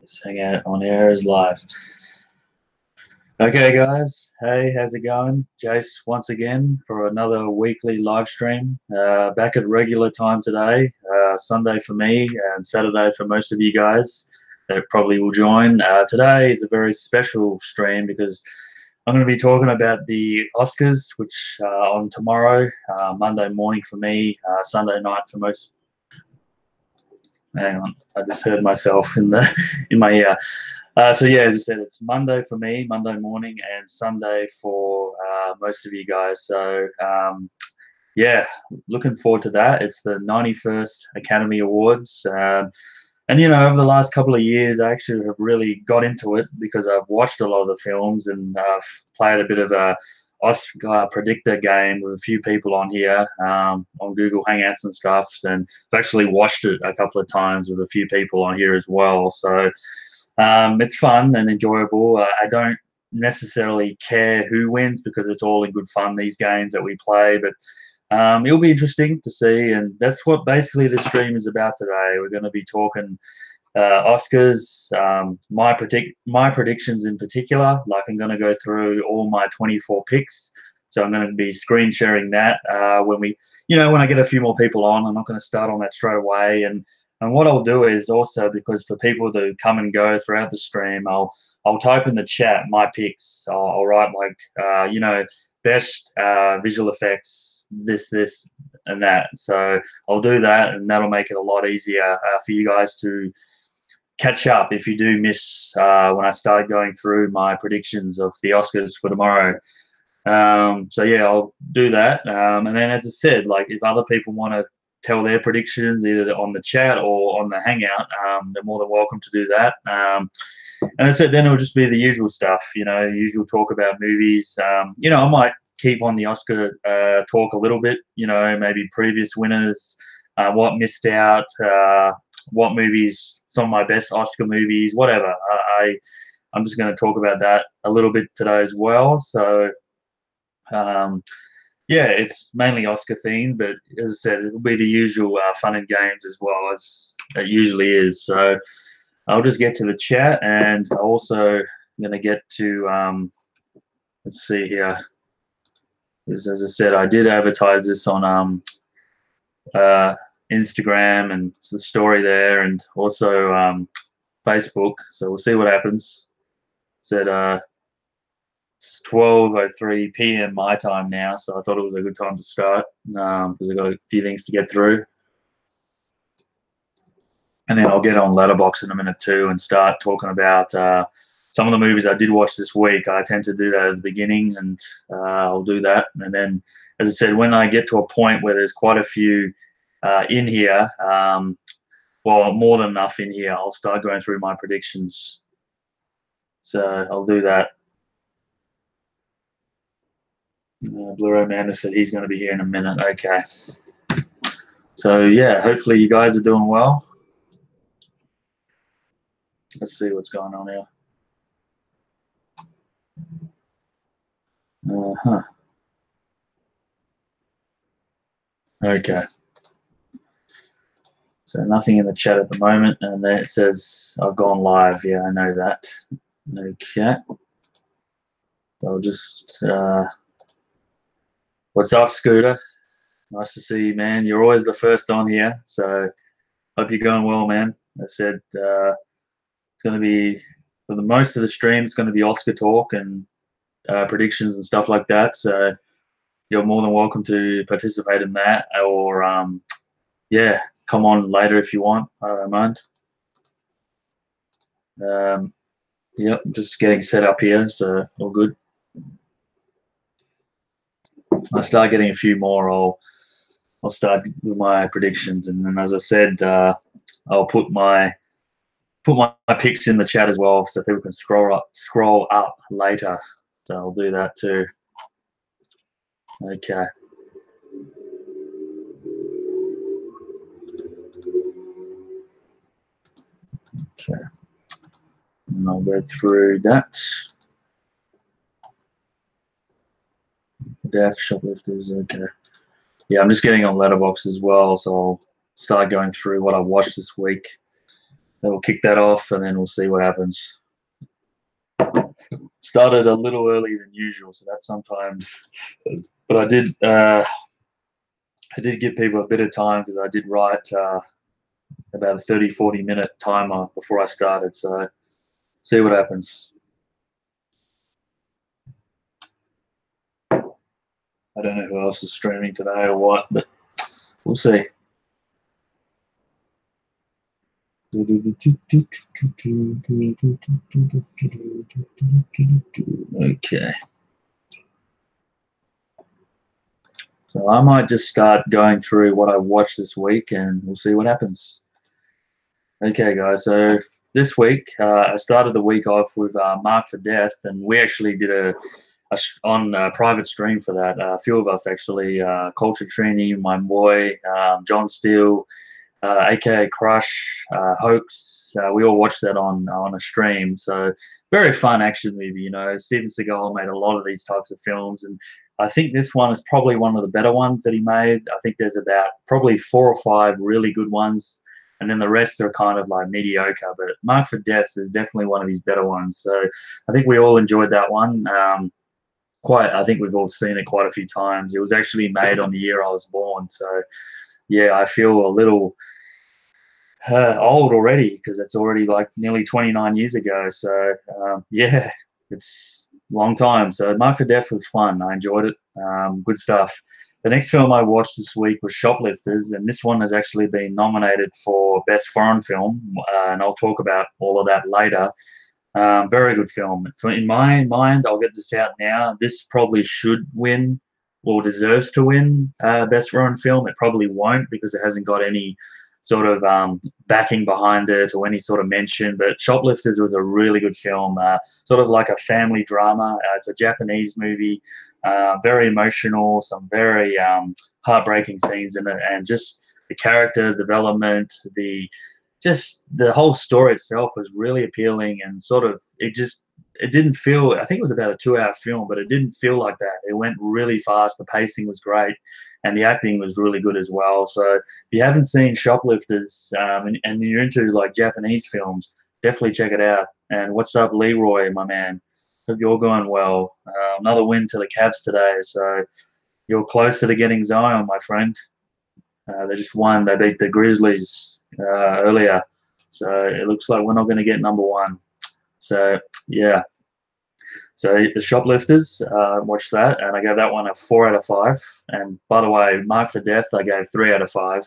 Just hang out on air is live. Okay, guys. Hey, how's it going? Jace once again for another weekly live stream. Back at regular time today, Sunday for me and Saturday for most of you guys that probably will join. Today is a very special stream because I'm going to be talking about the Oscars, which on tomorrow, Monday morning for me, Sunday night for most. Hang on, I just heard myself in my ear. So yeah, as I said, it's Monday for me, Monday morning, and Sunday for most of you guys. So yeah, looking forward to that. It's the 91st Academy Awards, and over the last couple of years, I actually have really got into it because I've watched a lot of the films and I've played a bit of a Oscar predictor game with a few people on here on Google Hangouts and stuff, and I've actually watched it a couple of times with a few people on here as well. So it's fun and enjoyable. I don't necessarily care who wins because it's all in good fun, these games that we play, but it'll be interesting to see, and that's what basically the stream is about today. We're going to be talking Oscars, my predictions in particular. Like I'm going to go through all my 24 picks. So I'm going to be screen sharing that when I get a few more people on. I'm not going to start on that straight away. And what I'll do is also, because for people that come and go throughout the stream, I'll type in the chat my picks. I'll write like best visual effects, this, and that. So I'll do that, and that'll make it a lot easier for you guys to catch up if you do miss when I start going through my predictions of the Oscars for tomorrow. So yeah, I'll do that. And then, as I said, like if other people want to tell their predictions either on the chat or on the Hangout, they're more than welcome to do that. And I said then it'll just be the usual stuff, usual talk about movies. I might keep on the Oscar talk a little bit, maybe previous winners, what missed out, what movies, some of my best Oscar movies, whatever. I'm just going to talk about that a little bit today as well. So, yeah, it's mainly Oscar themed, but as I said, it'll be the usual fun and games as well as it usually is. So I'll just get to the chat, and also I'm going to get to, let's see here. Because as I said, I did advertise this on Instagram and it's the story there, and also Facebook. So we'll see what happens. Said it's 12:03 p.m. my time now, so I thought it was a good time to start because I've got a few things to get through. And then I'll get on Letterboxd in a minute too and start talking about some of the movies I did watch this week. I tend to do that at the beginning, and I'll do that. And then, as I said, when I get to a point where there's quite a few in here, well, more than enough in here, I'll start going through my predictions. So I'll do that. Blu-ray Man said he's going to be here in a minute. Okay. So yeah, hopefully you guys are doing well. Let's see what's going on here. Okay. So nothing in the chat at the moment, and then it says I've gone live. Yeah, I know that. Okay. I'll just. What's up, Scooter? Nice to see you, man. You're always the first on here, so hope you're going well, man. I said it's going to be, for the most of the stream, it's going to be Oscar talk and predictions and stuff like that. So you're more than welcome to participate in that, or yeah, come on later if you want. I don't mind. Yep, just getting set up here, so all good. I start getting a few more, I'll start with my predictions, and then as I said, I'll put my picks in the chat as well, so people can scroll up later. So I'll do that too. Okay. Okay. And I'll go through that. Deaf shoplifters. Okay. Yeah, I'm just getting on Letterboxd as well, so I'll start going through what I watched this week. Then we'll kick that off, and then we'll see what happens. Started a little earlier than usual, so that's sometimes. But I did give people a bit of time because I did write about a 30-40 minute timer before I started. So see what happens. I don't know who else is streaming today or what, but we'll see. Okay. So I might just start going through what I watched this week, and we'll see what happens. Okay, guys. So this week, I started the week off with Mark for Death, and we actually did on a private stream for that. A few of us actually, Culture Trini, my boy, John Steele, aka Crush, Hoax. We all watched that on a stream. So very fun action movie. You know, Steven Seagal made a lot of these types of films, and I think this one is probably one of the better ones that he made. I think there's about probably 4 or 5 really good ones, and then the rest are kind of like mediocre. But Mark for Death is definitely one of his better ones. So I think we all enjoyed that one. I think we've all seen it quite a few times. It was actually made on the year I was born. So yeah, I feel a little old already because it's already like nearly 29 years ago. So yeah, it's a long time. So Mark for Death was fun. I enjoyed it. Good stuff. The next film I watched this week was Shoplifters, and this one has actually been nominated for Best Foreign Film, and I'll talk about all of that later. Very good film. In my mind, I'll get this out now. This probably should win or deserves to win Best Foreign Film. It probably won't because it hasn't got any sort of backing behind it or any sort of mention. But Shoplifters was a really good film, sort of like a family drama. It's a Japanese movie, very emotional, some very heartbreaking scenes in it, and just the character development, the whole story itself was really appealing, and sort of it didn't feel, I think it was about a 2 hour film, but it didn't feel like that. It went really fast. The pacing was great, and the acting was really good as well. So if you haven't seen Shoplifters, and you're into like Japanese films, definitely check it out. And what's up, Leroy, my man? Hope you're going well. Another win to the Cavs today, so you're closer to getting Zion, my friend. They just won. They beat the Grizzlies earlier. So it looks like we're not going to get number one. So, yeah. So the Shoplifters, watched that, and I gave that one a 4 out of 5. And by the way, Mark for Death, I gave 3 out of 5.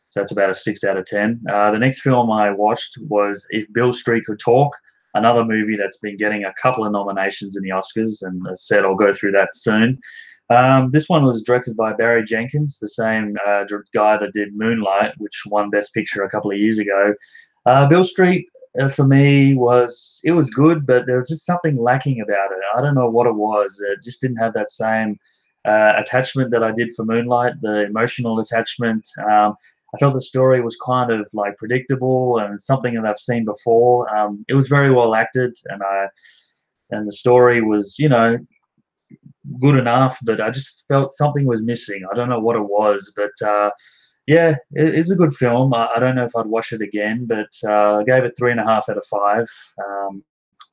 So that's about a 6 out of 10. The next film I watched was If Beale Street Could Talk, another movie that's been getting a couple of nominations in the Oscars, and as I said, I'll go through that soon. This one was directed by Barry Jenkins, the same guy that did Moonlight, which won Best Picture a couple of years ago. Beale Street, for me, was good, but there was just something lacking about it. I don't know what it was. It just didn't have that same attachment that I did for Moonlight, the emotional attachment. I felt the story was kind of like predictable and something that I've seen before. It was very well acted, and the story was, good enough, but I just felt something was missing. I don't know what it was, but yeah, it's a good film. I don't know if I'd watch it again, but I gave it 3.5 out of 5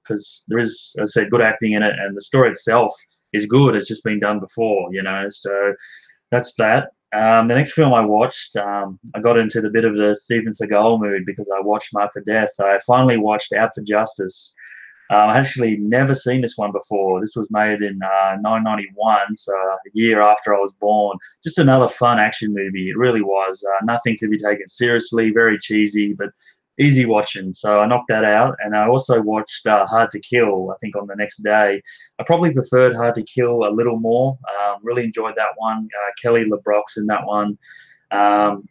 because there is, as I said, good acting in it, and the story itself is good. It's just been done before, so that's that. The next film I watched, I got into the bit of the Steven Seagal mood because I watched Mark for Death. I finally watched Out for Justice. I actually never seen this one before. This was made in 1991, so a year after I was born. Just another fun action movie. It really was. Nothing to be taken seriously, very cheesy, but easy watching. So I knocked that out, and I also watched Hard to Kill, I think, on the next day. I probably preferred Hard to Kill a little more. Really enjoyed that one. Kelly LeBrock's in that one.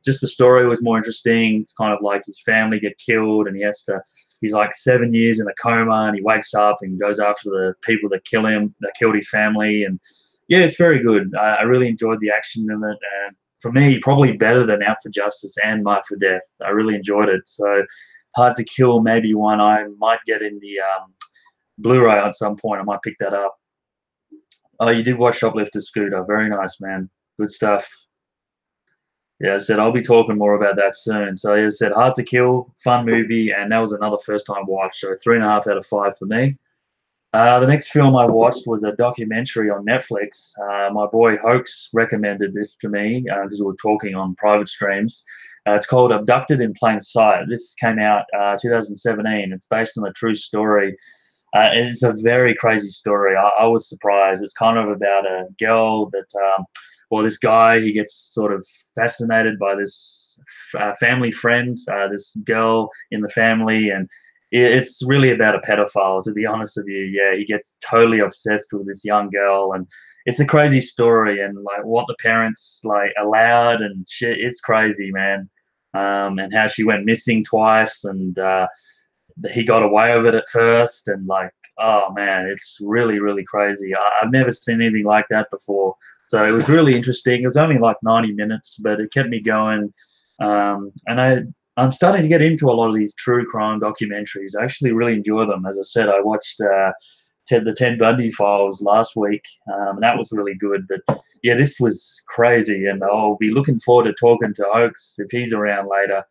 Just the story was more interesting. It's kind of like his family get killed, and he's like 7 years in a coma, and he wakes up and goes after the people that killed his family. And yeah, it's very good. I really enjoyed the action in it, and for me, probably better than Out for Justice and Mark for Death. I really enjoyed it. So Hard to Kill, maybe one I might get in the Blu-ray at some point. I might pick that up. Oh, you did watch Shoplifter, Scooter. Very nice, man. Good stuff. Yeah, I said I'll be talking more about that soon. So as I said, Hard to Kill, fun movie, and that was another first time watch. So 3.5 out of 5 for me. The next film I watched was a documentary on Netflix. My boy Hoax recommended this to me because we were talking on private streams. It's called Abducted in Plain Sight. This came out 2017. It's based on a true story. It's a very crazy story. I was surprised. It's kind of about a girl that, well, this guy, he gets sort of fascinated by this family friend, this girl in the family, and it's really about a pedophile, to be honest with you. Yeah, he gets totally obsessed with this young girl, and it's a crazy story, and like what the parents like allowed and shit. It's crazy, man. And how she went missing twice, and he got away with it at first, and like, oh man, it's really really crazy. I've never seen anything like that before, so it was really interesting. It was only like 90 minutes, but it kept me going. And I'm starting to get into a lot of these true crime documentaries. I actually really enjoy them. As I said, I watched the Ted Bundy files last week, and that was really good. But yeah, this was crazy, and I'll be looking forward to talking to Oaks if he's around later,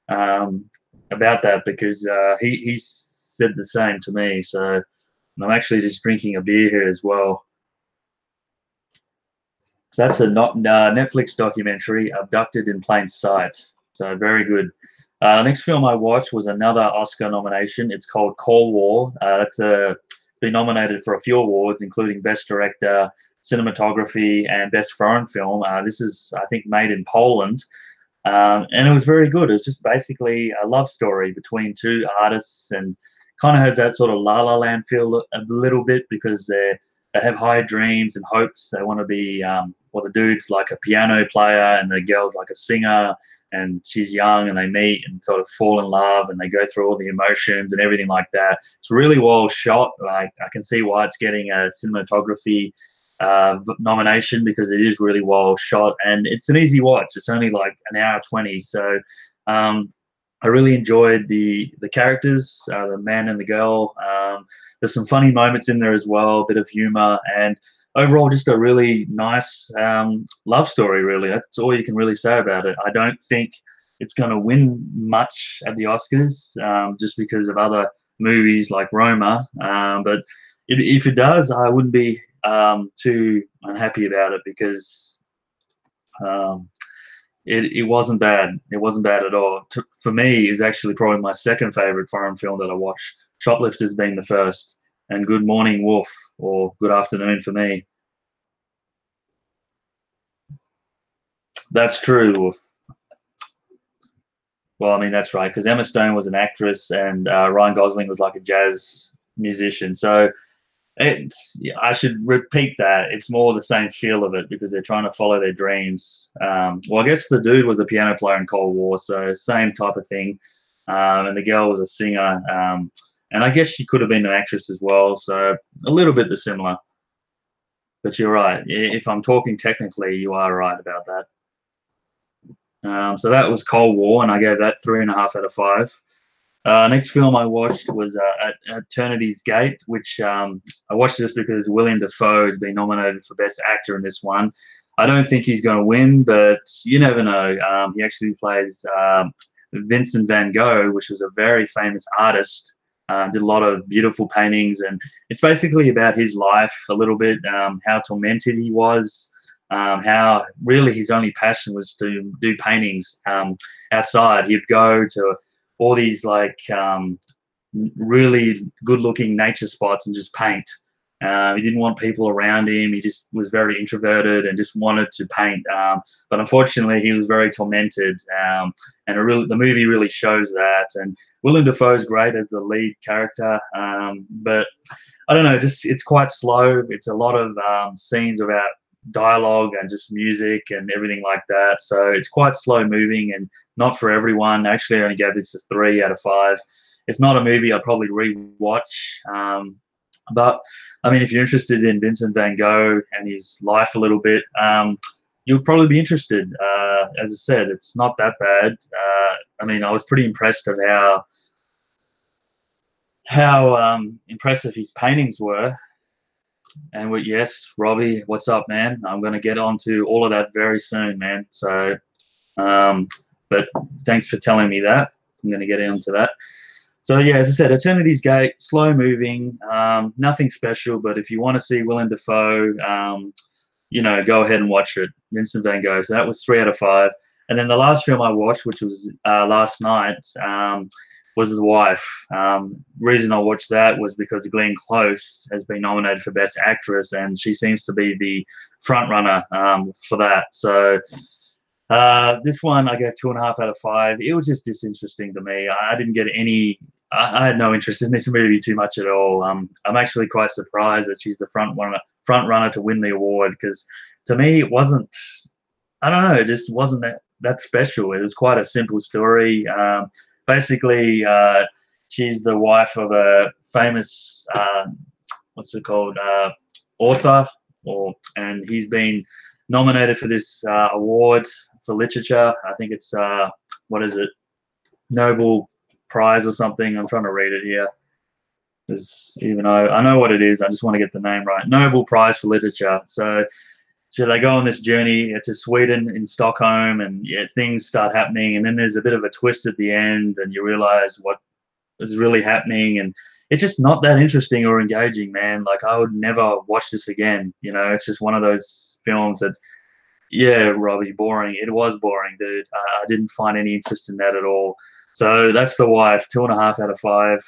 um, about that, because he said the same to me. So I'm actually just drinking a beer here as well. So that's a not Netflix documentary, Abducted in Plain Sight. So very good. Next film I watched was another Oscar nomination. It's called Cold War. That's been nominated for a few awards, including Best Director, Cinematography, and Best Foreign Film. This is, I think, made in Poland. And it was very good. It was just basically a love story between two artists, and kind of has that sort of La La Land feel a little bit, because they have high dreams and hopes. They want to be, well, the dude's like a piano player and the girl's like a singer, and she's young, and they meet and sort of fall in love, and they go through all the emotions and everything like that. It's really well shot. Like, I can see why it's getting a cinematography nomination, because it is really well shot, and it's an easy watch. It's only like an hour 20. So I really enjoyed the characters, the man and the girl. There's some funny moments in there as well, a bit of humor, and overall just a really nice love story. Really, that's all you can really say about it. I don't think it's going to win much at the Oscars, just because of other movies like Roma, but if it does, I wouldn't be too unhappy about it, because um, it wasn't bad. It wasn't bad at all. For me, it's actually probably my second favorite foreign film that I watched. Shoplifters being the first, and Good Morning Wolf, or Good Afternoon for me. That's true, Wolf. Well, I mean, that's right, because Emma Stone was an actress, and Ryan Gosling was like a jazz musician. So it's, I should repeat that. It's more the same feel of it, because they're trying to follow their dreams. Well, I guess the dude was a piano player in Cold War, so same type of thing. And the girl was a singer, and I guess she could have been an actress as well. So a little bit the similar. But you're right. If I'm talking technically, you are right about that. So that was Cold War, and I gave that 3.5 out of 5. Next film I watched was at Eternity's Gate, which I watched this because William Dafoe has been nominated for Best Actor in this one. I don't think he's going to win, but you never know. He actually plays Vincent van Gogh, which was a very famous artist. Did a lot of beautiful paintings, and it's basically about his life a little bit, how tormented he was, how really his only passion was to do paintings outside. He'd go to all these like really good-looking nature spots and just paint. He didn't want people around him. He just was very introverted and just wanted to paint. But unfortunately, he was very tormented, and the movie really shows that. And Willem Dafoe is great as the lead character, but I don't know. Just it's quite slow. It's a lot of scenes about dialogue and just music and everything like that. So it's quite slow moving and not for everyone. Actually, I only gave this a 3 out of 5. It's not a movie I'd probably rewatch. But I mean, if you're interested in Vincent van Gogh and his life a little bit, you'll probably be interested. As I said, it's not that bad. I mean, I was pretty impressed of how impressive his paintings were. And yes, Robbie, what's up, man? I'm going to get on to all of that very soon, man. So But thanks for telling me that. I'm going to get into that. So yeah, as I said, Eternity's Gate, slow moving, nothing special. But if you want to see Willem Dafoe, go ahead and watch it. Vincent Van Gogh. So that was 3 out of 5. And then the last film I watched, which was last night, was The Wife. Reason I watched that was because Glenn Close has been nominated for Best Actress, and she seems to be the front runner for that. So this one I gave 2.5 out of 5. It was just disinteresting to me. I didn't get any. I had no interest in this movie too much at all. I'm actually quite surprised that she's the front runner to win the award, because to me it wasn't. I don't know. It just wasn't that special. It was quite a simple story. Basically, she's the wife of a famous what's it called author, and he's been nominated for this award for literature. I think it's what is it, Nobel Prize or something. I'm trying to read it here, because even though I know what it is, I just want to get the name right. Nobel Prize for Literature. So they go on this journey to Sweden in Stockholm, and yeah, things start happening, and then there's a bit of a twist at the end, and you realize what is really happening, and it's just not that interesting or engaging, man. Like, I would never watch this again. It's just one of those films that, yeah, Robbie, boring. It was boring, dude. I didn't find any interest in that at all. So that's The Wife, 2.5 out of 5.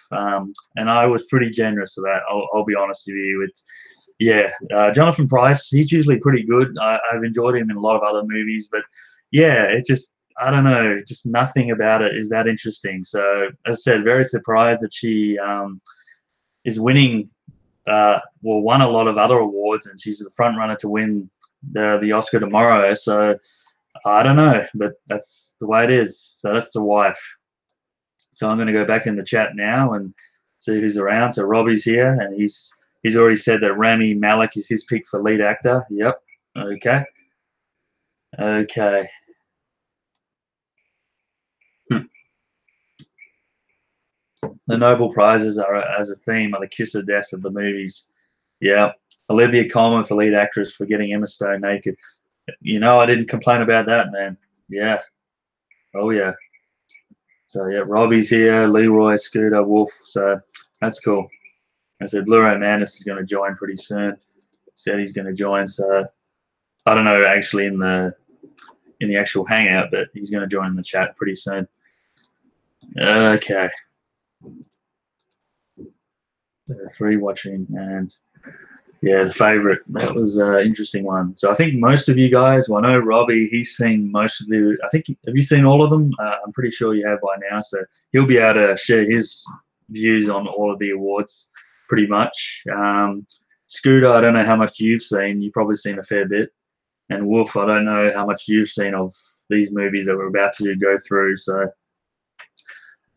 And I was pretty generous with that. I'll be honest with you. It's, yeah, Jonathan Pryce, he's usually pretty good. I've enjoyed him in a lot of other movies, but yeah, it just, I don't know, just nothing about it is that interesting. So, as I said, very surprised that she is winning, won a lot of other awards, and she's the front runner to win the Oscar tomorrow. So, I don't know, but that's the way it is. So, that's The Wife. So, I'm going to go back in the chat now and see who's around. So, Robbie's here, and he's already said that Rami Malek is his pick for lead actor. Yep. Okay. Okay. The Nobel Prizes are, as a theme, are the kiss of death of the movies. Yeah. Olivia Colman for lead actress for getting Emma Stone naked. I didn't complain about that, man. Yeah. Oh, yeah. So, yeah, Robbie's here, Leroy, Scooter, Wolf. So, that's cool. I said Blu-ray Madness is going to join pretty soon. Said he's going to join. So, I don't know actually in the actual hangout, but he's going to join in the chat pretty soon. Okay. 3 watching, and yeah, the favorite. That was an interesting one. So I think most of you guys, well, I know Robbie, he's seen most of the, I think, have you seen all of them? I'm pretty sure you have by now. So he'll be able to share his views on all of the awards pretty much. Scooter, I don't know how much you've seen. You've probably seen a fair bit. And Wolf, I don't know how much you've seen of these movies that we're about to go through. So,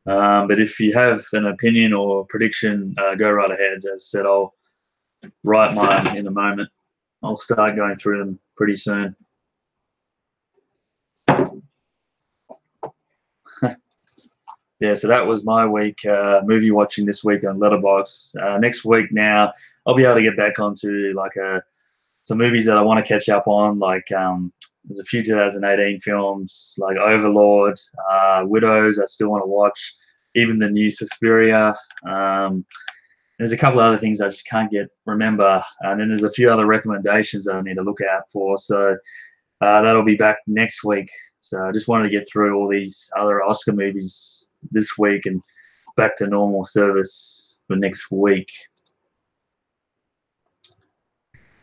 but if you have an opinion or prediction, go right ahead. As I said, I'll write mine in a moment. I'll start going through them pretty soon. Yeah, so that was my week, movie watching this week on Letterboxd. Next week now, I'll be able to get back onto some movies that I want to catch up on. There's a few 2018 films like Overlord, Widows. I still want to watch, even the new Suspiria. There's a couple of other things I just can't remember, and then there's a few other recommendations that I need to look out for. So that'll be back next week. So I just wanted to get through all these other Oscar movies this week and back to normal service for next week.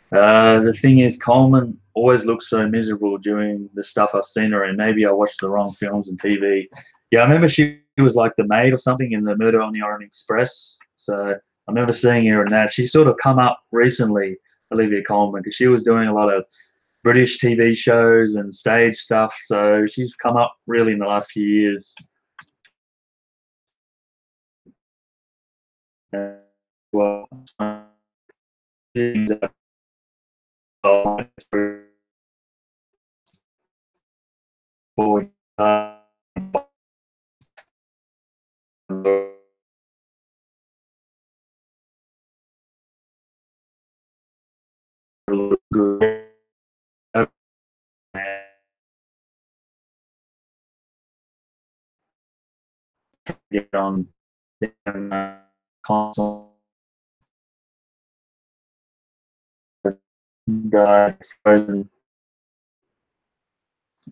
The thing is, Coleman always looks so miserable during the stuff I've seen her in. Maybe I watched the wrong films and TV. Yeah, I remember she was like the maid or something in the Murder on the Orient Express. So I remember seeing her in that. She's sort of come up recently, Olivia Colman, because she was doing a lot of British TV shows and stage stuff. So she's come up really in the last few years. Well, good. get on console. Frozen.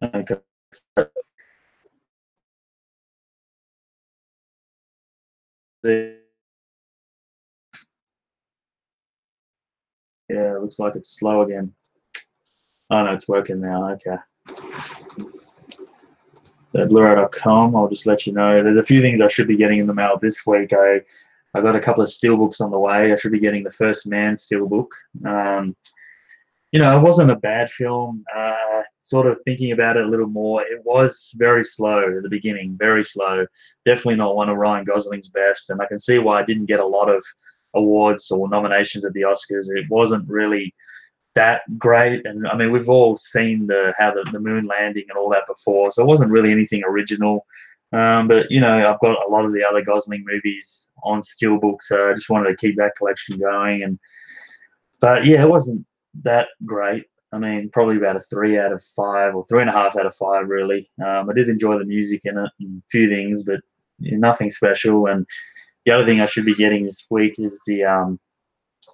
Okay. Yeah, it looks like it's slow again. Oh no, it's working now. Okay. So Blu-ray.com, I'll just let you know. There's a few things I should be getting in the mail this week. I got a couple of steelbooks on the way. I should be getting the First Man steelbook. Um, it wasn't a bad film. Sort of thinking about it a little more, it was very slow at the beginning, very slow. Definitely not one of Ryan Gosling's best, and I can see why I didn't get a lot of awards or nominations at the Oscars. It wasn't really that great, and I mean we've all seen how the moon landing and all that before, so it wasn't really anything original. But I've got a lot of the other Gosling movies on steelbook, so I just wanted to keep that collection going. But yeah, it wasn't that great. I mean, probably about a 3 out of 5 or 3.5 out of 5, really. I did enjoy the music in it and a few things, but nothing special. And the other thing I should be getting this week is the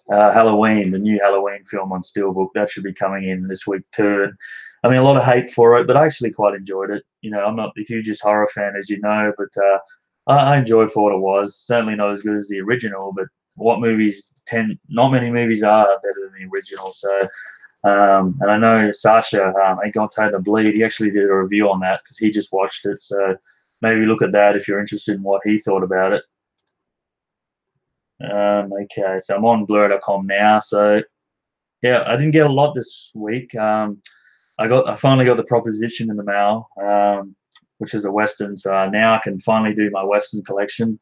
Halloween, the new Halloween film on Steelbook. That should be coming in this week too. And I mean, a lot of hate for it, but I actually quite enjoyed it. I'm not the hugest horror fan, as you know, but I enjoyed it for what it was. Certainly not as good as the original, but not many movies are better than the original. So, and I know Sasha, Ain't Gonna Take the Bleed, he actually did a review on that because he just watched it. So maybe look at that if you're interested in what he thought about it. Okay, so I'm on Blu-ray.com now. So yeah, I didn't get a lot this week. I finally got the Proposition in the mail, which is a Western. So now I can finally do my Western collection.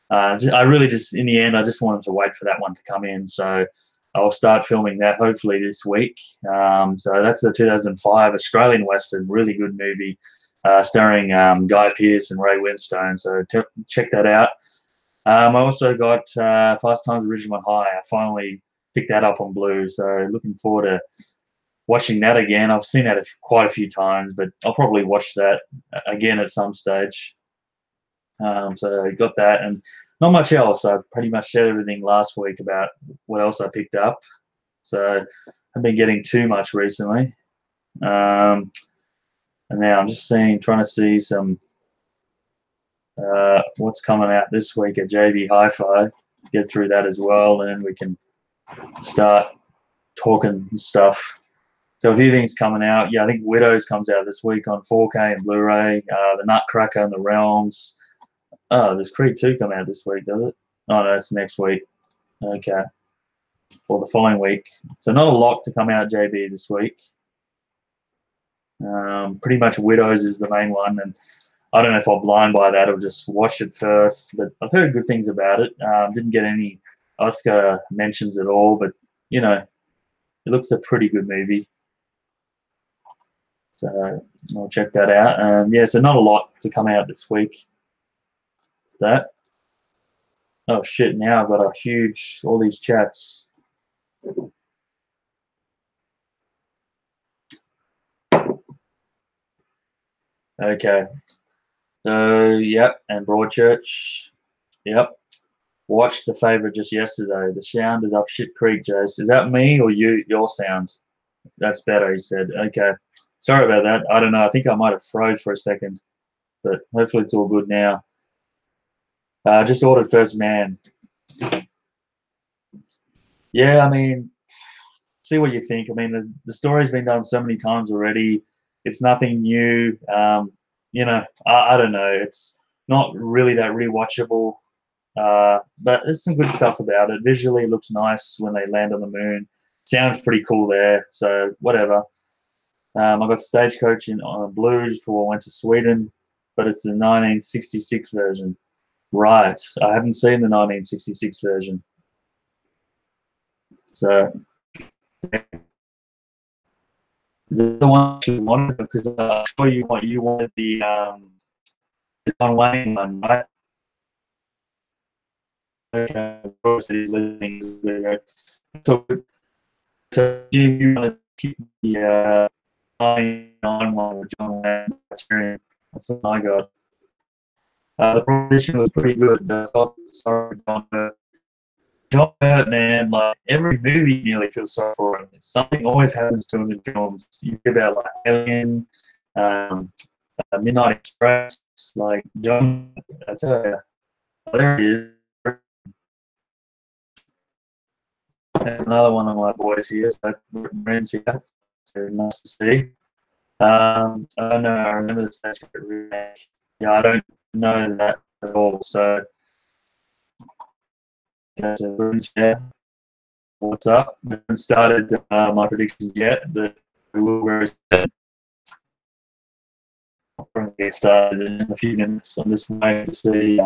I really just, in the end, I just wanted to wait for that one to come in. So I'll start filming that hopefully this week. So that's the 2005 Australian Western, really good movie, starring Guy Pearce and Ray Winstone. So check that out. I also got Fast Times at Ridgemont High. I finally picked that up on Blue, so looking forward to watching that again. I've seen that quite a few times, but I'll probably watch that again at some stage. So I got that, and not much else. I pretty much said everything last week about what else I picked up. So I haven't been getting too much recently. And now I'm just trying to see some what's coming out this week at JB Hi-Fi. Get through that as well, and then we can start talking stuff. So a few things coming out. Yeah, I think Widows comes out this week on 4K and Blu-ray. The Nutcracker and the Realms. Oh, there's Creed 2 coming out this week, does it? Oh, no, that's next week. Okay. Or the following week. So not a lot to come out JB this week. Pretty much Widows is the main one, and I don't know if I'll blind buy that or just watch it first, but I've heard good things about it. Didn't get any Oscar mentions at all, but, it looks a pretty good movie. So I'll check that out. Yeah, so not a lot to come out this week. That. Oh shit, now I've got all these chats. Okay. So, yep, and Broadchurch. Yep. Watched The Favourite just yesterday. The sound is up shit creek, Jace. Is that me or your sound? That's better, he said. Okay. Sorry about that. I don't know. I think I might have froze for a second, but hopefully it's all good now. Just ordered First Man. Yeah, I mean, see what you think. I mean, the story's been done so many times already. It's nothing new. I don't know. It's not really that rewatchable. But there's some good stuff about it. Visually, it looks nice when they land on the moon. Sounds pretty cool there. So whatever. I got Stagecoach on Blues before I went to Sweden, but it's the 1966 version. Right. I haven't seen the 1966 version. So the one you wanted, because I'm sure you wanted the John Wayne one, right? Okay, so you want to keep the 99 one with John Wayne? That's what I got. The proposition was pretty good. Sorry, John Hurt, man, like every movie you nearly feel sorry for him. Something always happens to him in films. You hear about like Alien, um, Midnight Express, like John. I tell you, there he is. There's another one of my boys here. So Brent's here. So nice to see. I don't know. I remember the Statue remake. Yeah, I don't know that at all. So, okay, so Brent's here. What's up? I haven't started my predictions yet, but we will very soon. I'll probably get started in a few minutes. I'm just waiting to see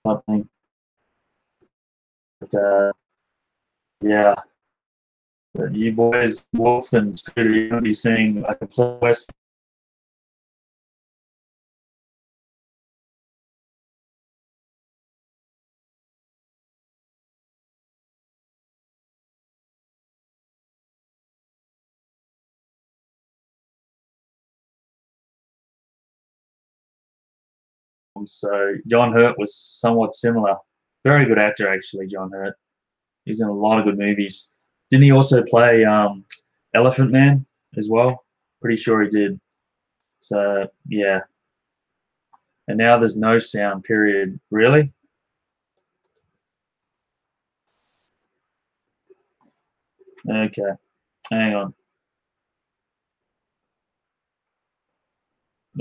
something. But yeah, but you boys, Wolf and Scooter, you're going to be seeing a complete West. So John Hurt was somewhat similar. Very good actor, actually, John Hurt. He's in a lot of good movies. Didn't he also play Elephant Man as well? Pretty sure he did. So yeah. And now there's no sound. Period. Really? Okay. Hang on.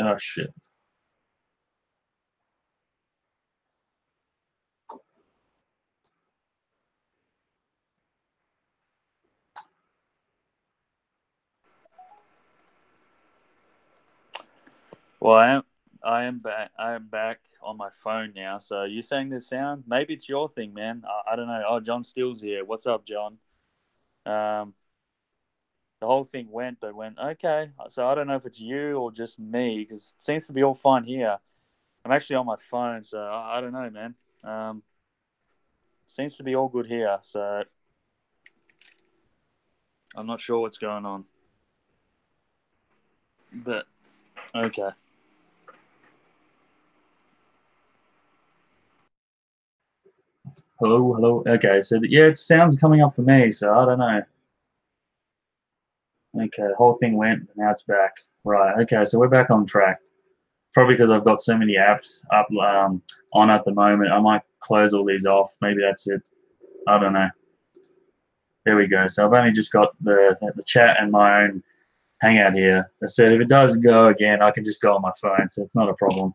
Oh shit. Well, I am back. I am back on my phone now. So you saying there's sound? Maybe it's your thing, man. I don't know. Oh, John Steele's here. What's up, John? Um, the whole thing went, but went okay. So I don't know if it's you or just me because it seems to be all fine here. I'm actually on my phone, so I don't know, man. Um, Seems to be all good here. So I'm not sure what's going on, but okay. Hello, hello. Okay, so yeah, it sounds coming up for me. So I don't know. Okay, the whole thing went, now it's back. Right. Okay, so we're back on track. Probably because I've got so many apps up on at the moment. I might close all these off. Maybe that's it. I don't know. There we go. So I've only just got the chat and my own Hangout here. I said if it does go again, I can just go on my phone, so it's not a problem.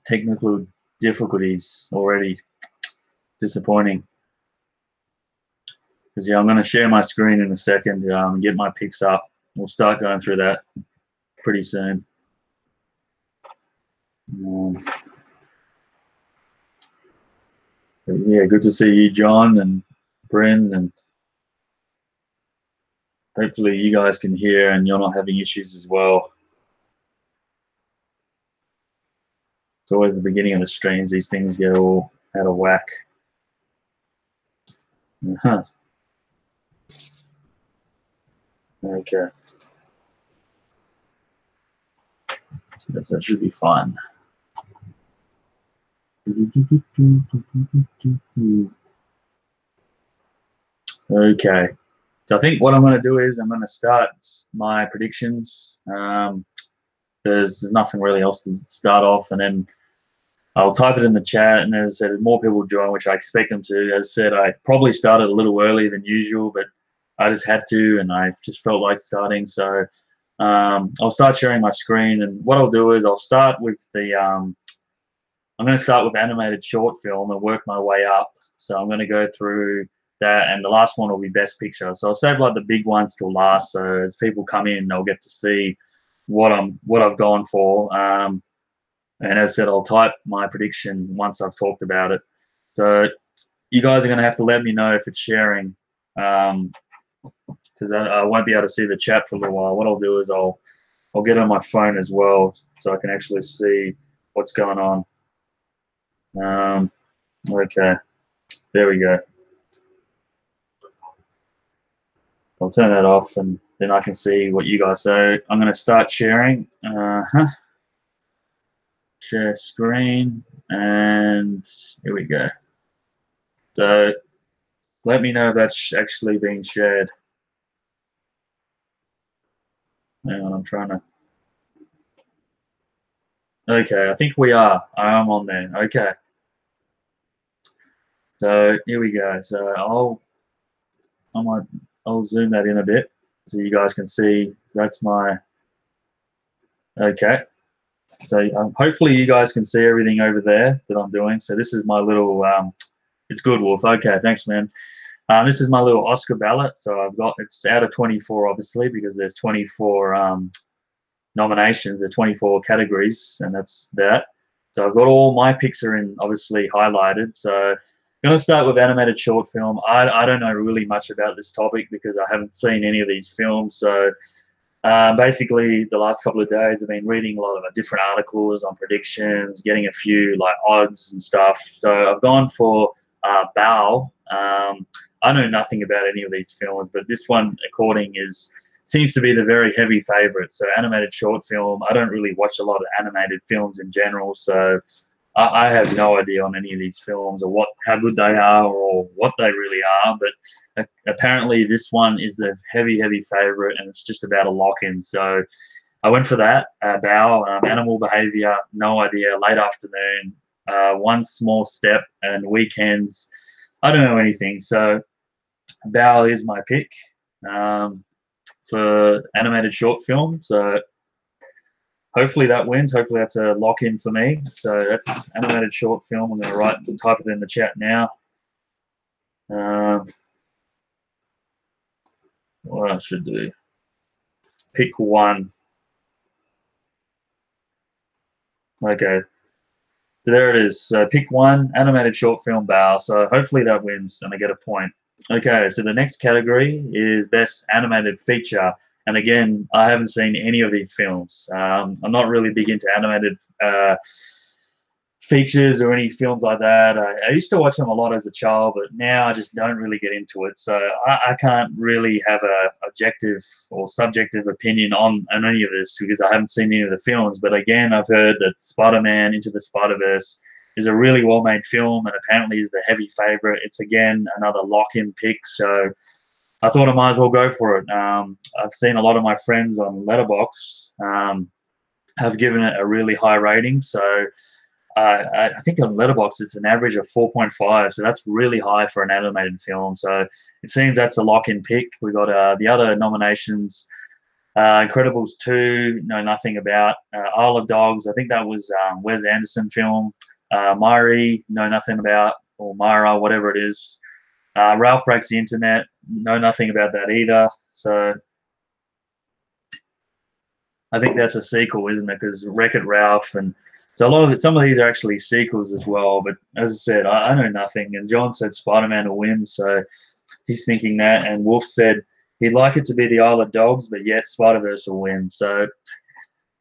Technical difficulties already. Disappointing. Because yeah, I'm going to share my screen in a second, get my picks up. We'll start going through that pretty soon. Um, yeah, good to see you, John and Bryn, and hopefully you guys can hear and you're not having issues as well. It's always the beginning of the streams; these things get all out of whack. Uh-huh. Okay, that should be fun. Okay, so I think what I'm going to do is I'm going to start my predictions. There's nothing really else to start off, and then I'll type it in the chat. And as I said, more people join, which I expect them to. As I said, I probably started a little earlier than usual, but I just had to, and I just felt like starting. So I'll start sharing my screen, and what I'll do is I'll start with I'm going to start with animated short film and work my way up. So I'm going to go through that, and the last one will be best picture. So I'll save like the big ones till last. So as people come in, they'll get to see what I've gone for. And as I said, I'll type my prediction once I've talked about it. So you guys are going to have to let me know if it's sharing, because I won't be able to see the chat for a little while. What I'll do is I'll get on my phone as well, so I can actually see what's going on. Okay, there we go. I'll turn that off and then I can see what you guys. So I'm going to start sharing. Share screen, and here we go. So let me know if that's actually being shared. Hang on, I'm trying to. Okay, I think we are. I am on there. Okay. So here we go. So I'll zoom that in a bit so you guys can see. That's my. Okay. So hopefully you guys can see everything over there that I'm doing. So this is my little. It's good, Wolf. Okay, thanks, man. This is my little Oscar ballot. So I've got, it's out of 24, obviously, because there's 24 nominations. There's 24 categories, and that's that. So I've got all my picks are in, obviously, highlighted. So I'm going to start with animated short film. I don't know really much about this topic because I haven't seen any of these films. So basically, the last couple of days, I've been reading a lot of different articles on predictions, getting a few like odds and stuff. So I've gone for Bao. I know nothing about any of these films, but this one, according, seems to be the very heavy favorite. So animated short film. I don't really watch a lot of animated films in general, so I have no idea on any of these films or how good they are or what they really are. But apparently, this one is a heavy favorite, and it's just about a lock-in. So I went for that. Bao, animal behavior, no idea. Late afternoon, one small step, and weekends. I don't know anything. So Bao is my pick for animated short film. So hopefully that wins. Hopefully that's a lock-in for me. So that's animated short film. I'm going to type it in the chat now. What I should do? Pick one. Okay. So there it is. So pick one, animated short film Bao. So hopefully that wins and I get a point. Okay, so the next category is best animated feature. And again, I haven't seen any of these films. I'm not really big into animated features or any films like that. I used to watch them a lot as a child, but now I just don't really get into it. So I can't really have a objective or subjective opinion on any of this because I haven't seen any of the films. But again, I've heard that Spider-Man Into the Spider-Verse is a really well-made film and apparently is the heavy favorite. It's again another lock-in pick. So I thought I might as well go for it. I've seen a lot of my friends on Letterboxd have given it a really high rating. So I think on Letterboxd it's an average of 4.5, so that's really high for an animated film. So it seems that's a lock-in pick. We got the other nominations: Incredibles 2, know nothing about. Isle of Dogs, I think that was Wes Anderson film. Myri, know nothing about, or Myra, whatever it is. Ralph Breaks the Internet, know nothing about that either. So I think that's a sequel, isn't it? Because Wreck-It Ralph and so some of these are actually sequels as well. But as I said, I know nothing. And John said Spider-Man will win, so he's thinking that. And Wolf said he'd like it to be the Isle of Dogs, but yet Spider-Verse will win. So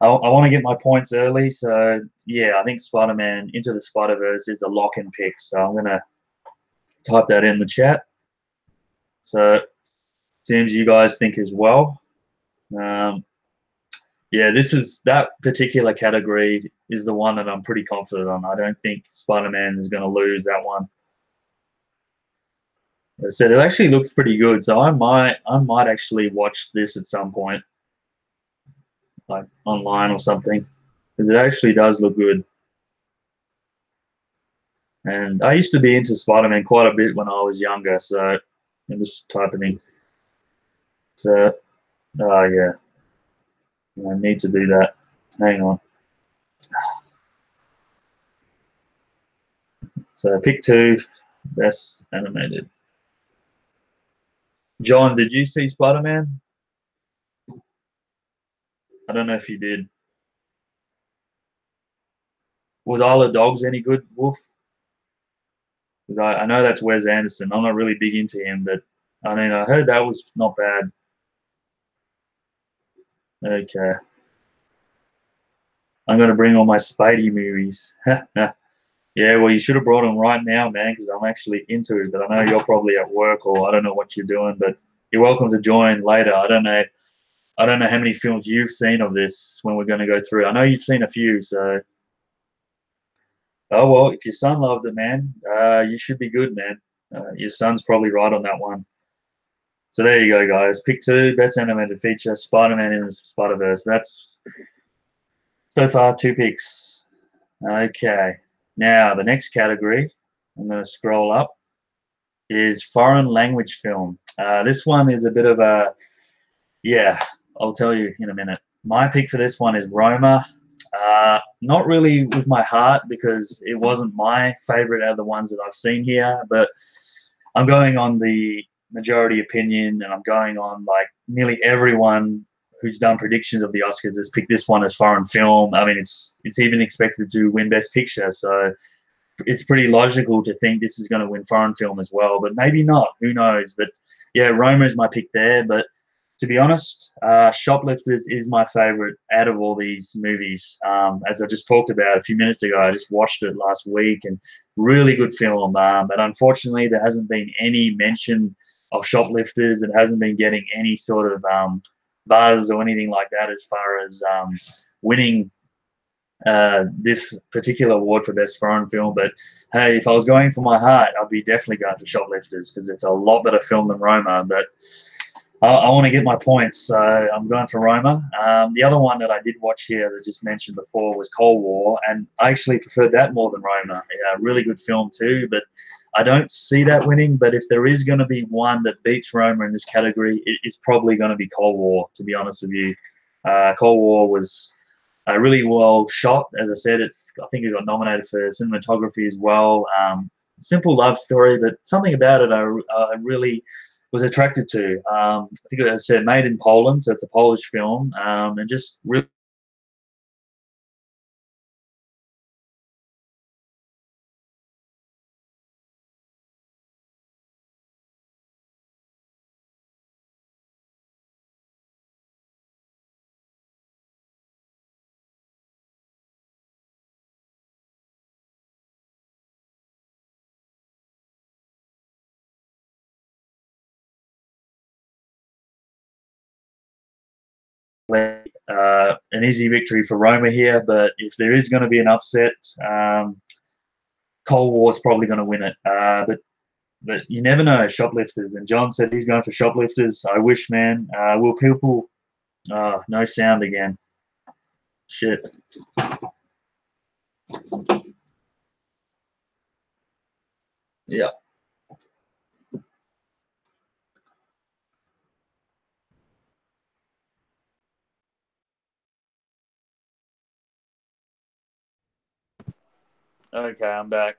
I want to get my points early. So yeah, I think Spider-Man Into the Spider-Verse is a lock-in pick. So I'm gonna type that in the chat. So seems you guys think as well. Yeah, that particular category is the one that I'm pretty confident on. I don't think Spider-Man is going to lose that one. As I said, it actually looks pretty good, so I might actually watch this at some point, like online or something, because it actually does look good. And I used to be into Spider-Man quite a bit when I was younger, so I'm just typing in. So, oh yeah, I need to do that. Hang on. So pick two, best animated. John, did you see Spider-Man? I don't know if you did. Was Isle of Dogs any good, Wolf? Because I know that's Wes Anderson. I'm not really big into him, but I mean, I heard that was not bad. Okay. I'm going to bring all my Spidey movies. Yeah, well, you should have brought them right now, man, because I'm actually into it. But I know you're probably at work or I don't know what you're doing. But you're welcome to join later. I don't know. I don't know how many films you've seen of this when we're going to go through. I know you've seen a few, so oh well. If your son loved it, man, you should be good, man. Your son's probably right on that one. So there you go, guys. Pick two, best animated feature, Spider-Man in the Spider-Verse. That's so far two picks. Okay. Now the next category, I'm going to scroll up, is foreign language film. This one is a bit of a, yeah, I'll tell you in a minute. My pick for this one is Roma. Not really with my heart because it wasn't my favorite out of the ones that I've seen here, but I'm going on the majority opinion, and I'm going on like nearly everyone who's done predictions of the Oscars has picked this one as foreign film. I mean, it's even expected to win Best Picture, so it's pretty logical to think this is going to win foreign film as well, but maybe not. Who knows? But yeah, Roma is my pick there. But to be honest, Shoplifters is my favorite out of all these movies. As I just talked about a few minutes ago, I just watched it last week, and really good film. But unfortunately, there hasn't been any mention of Shoplifters. It hasn't been getting any sort of buzz or anything like that as far as winning this particular award for best foreign film. But hey, if I was going for my heart, I'd be definitely going for Shoplifters because it's a lot better film than Roma. But I want to get my points, so I'm going for Roma. The other one that I did watch here, as I just mentioned before, was Cold War, and I actually preferred that more than Roma. Yeah, really good film too, but I don't see that winning. But if there is going to be one that beats Roma in this category, it is probably going to be Cold War, to be honest with you. Cold War was really well shot. As I said, I think it got nominated for cinematography as well. Simple love story, but something about it I really was attracted to. I think, as I said, made in Poland, so it's a Polish film, and just really an easy victory for Roma here. But if there is going to be an upset, Cold War is probably going to win it. But you never know. Shoplifters, and John said he's going for Shoplifters. I wish, man. Will people? No sound again. Shit. Yeah. Okay, I'm back.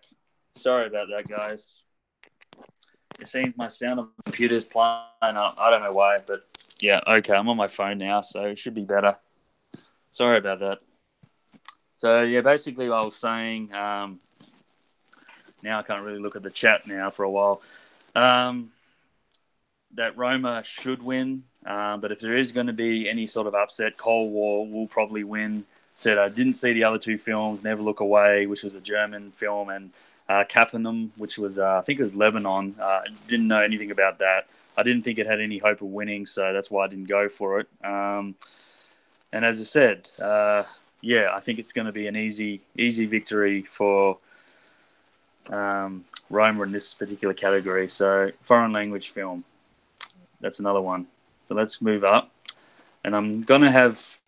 Sorry about that, guys. It seems my sound on the computer's playing up. I don't know why, but yeah, okay, I'm on my phone now, so it should be better. Sorry about that. So yeah, basically, I was saying. Now I can't really look at the chat now for a while. Um, that Roma should win, but if there is going to be any sort of upset, Cold War will probably win. Said I didn't see the other two films, Never Look Away, which was a German film, and Capernaum, which was I think it was Lebanon. Didn't know anything about that. I didn't think it had any hope of winning, so that's why I didn't go for it. And as I said, yeah, I think it's going to be an easy victory for Roma in this particular category. So foreign language film, that's another one. So let's move up, and I'm gonna have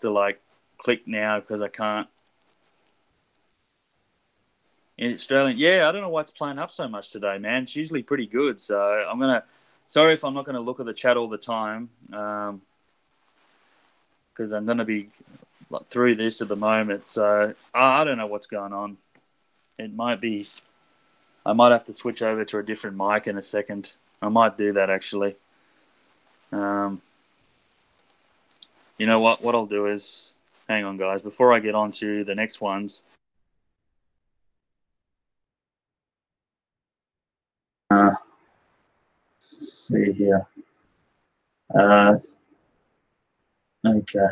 to like click now because I can't. In Australian, yeah, I don't know why it's playing up so much today, man. It's usually pretty good, so I'm gonna. Sorry if I'm not gonna look at the chat all the time, because I'm gonna be like, through this at the moment. So I don't know what's going on. It might be. I might have to switch over to a different mic in a second. I might do that actually. Um, you know what? What I'll do is, hang on, guys. Before I get on to the next ones, see here. Uh, okay.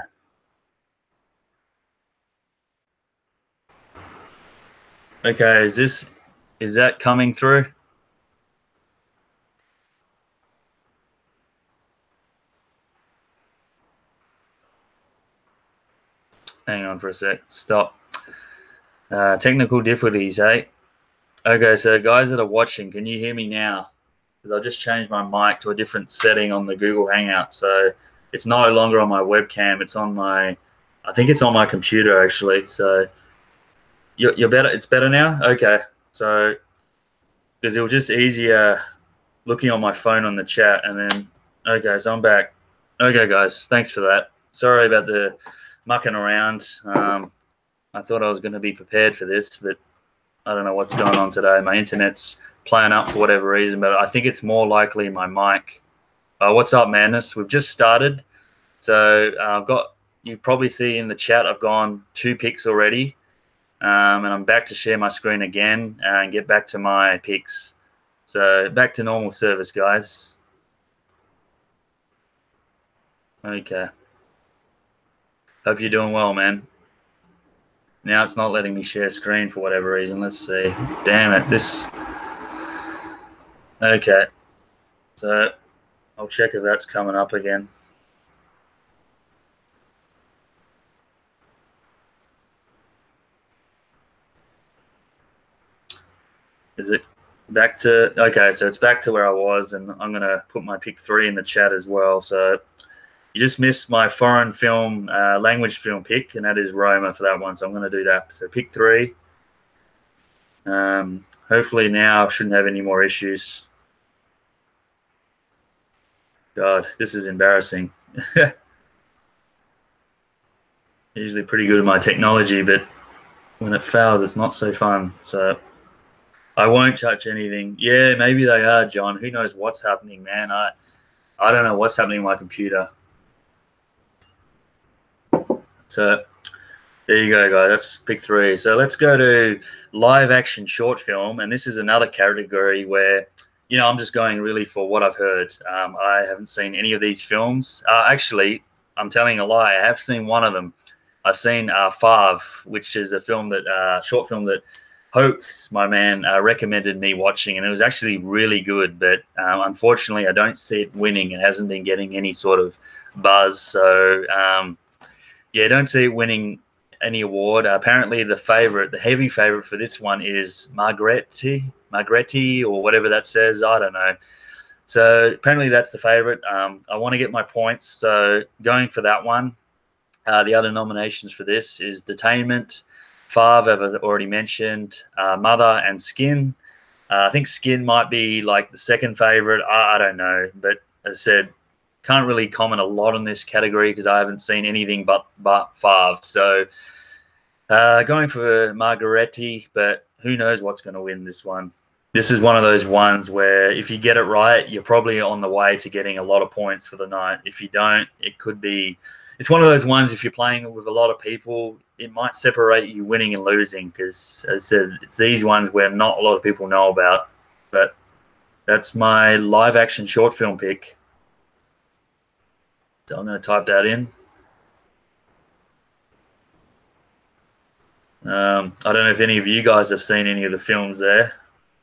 Okay. Is that coming through? Hang on for a sec. Stop. Technical difficulties, eh? Okay, so guys that are watching, can you hear me now? Because I just changed my mic to a different setting on the Google Hangout, so it's no longer on my webcam. It's on my, I think it's on my computer actually. So you're better. It's better now. Okay, so because it was just easier looking on my phone on the chat, and then okay, so I'm back. Okay, guys, thanks for that. Sorry about the mucking around. I thought I was going to be prepared for this, but I don't know what's going on today. My internet's playing up for whatever reason, but I think it's more likely my mic. What's up, Madness? We've just started. So I've got, you probably see in the chat, I've gone 2 picks already. And I'm back to share my screen again and get back to my picks. So back to normal service, guys. Okay. Hope you're doing well, man. Now it's not letting me share screen for whatever reason. Let's see. Damn it. This. Okay. So I'll check if that's coming up again. Is it back to, okay, so it's back to where I was, and I'm going to put my pick 3 in the chat as well. So you just missed my foreign film, language film pick, and that is Roma for that one. So I'm going to do that. So pick 3. Hopefully now I shouldn't have any more issues. God, this is embarrassing. Usually pretty good at my technology, but when it fails, it's not so fun. So I won't touch anything. Yeah, maybe they are, John. Who knows what's happening, man? I don't know what's happening to my computer. So there you go, guys. That's pick 3. So let's go to live action short film, and this is another category where, you know, I'm just going really for what I've heard. I haven't seen any of these films. Actually, I'm telling a lie. I have seen one of them. I've seen Fav, which is a film that short film that Hopes, my man, recommended me watching, and it was actually really good. But unfortunately, I don't see it winning. It hasn't been getting any sort of buzz. So yeah, don't see it winning any award. Apparently, the favorite, the heavy favorite for this one is Margretti, or whatever that says. I don't know. So apparently, that's the favorite. I want to get my points, so going for that one. The other nominations for this is Detainment, Five, I've already mentioned, Mother, and Skin. I think Skin might be like the second favorite. I don't know, but as I said, can't really comment a lot on this category because I haven't seen anything but Five. So going for Margaretti, but who knows what's going to win this one. This is one of those ones where if you get it right, you're probably on the way to getting a lot of points for the night. If you don't, it could be. It's one of those ones, if you're playing with a lot of people, it might separate you winning and losing because, as I said, it's these ones where not a lot of people know about. But that's my live action short film pick. So I'm going to type that in. I don't know if any of you guys have seen any of the films there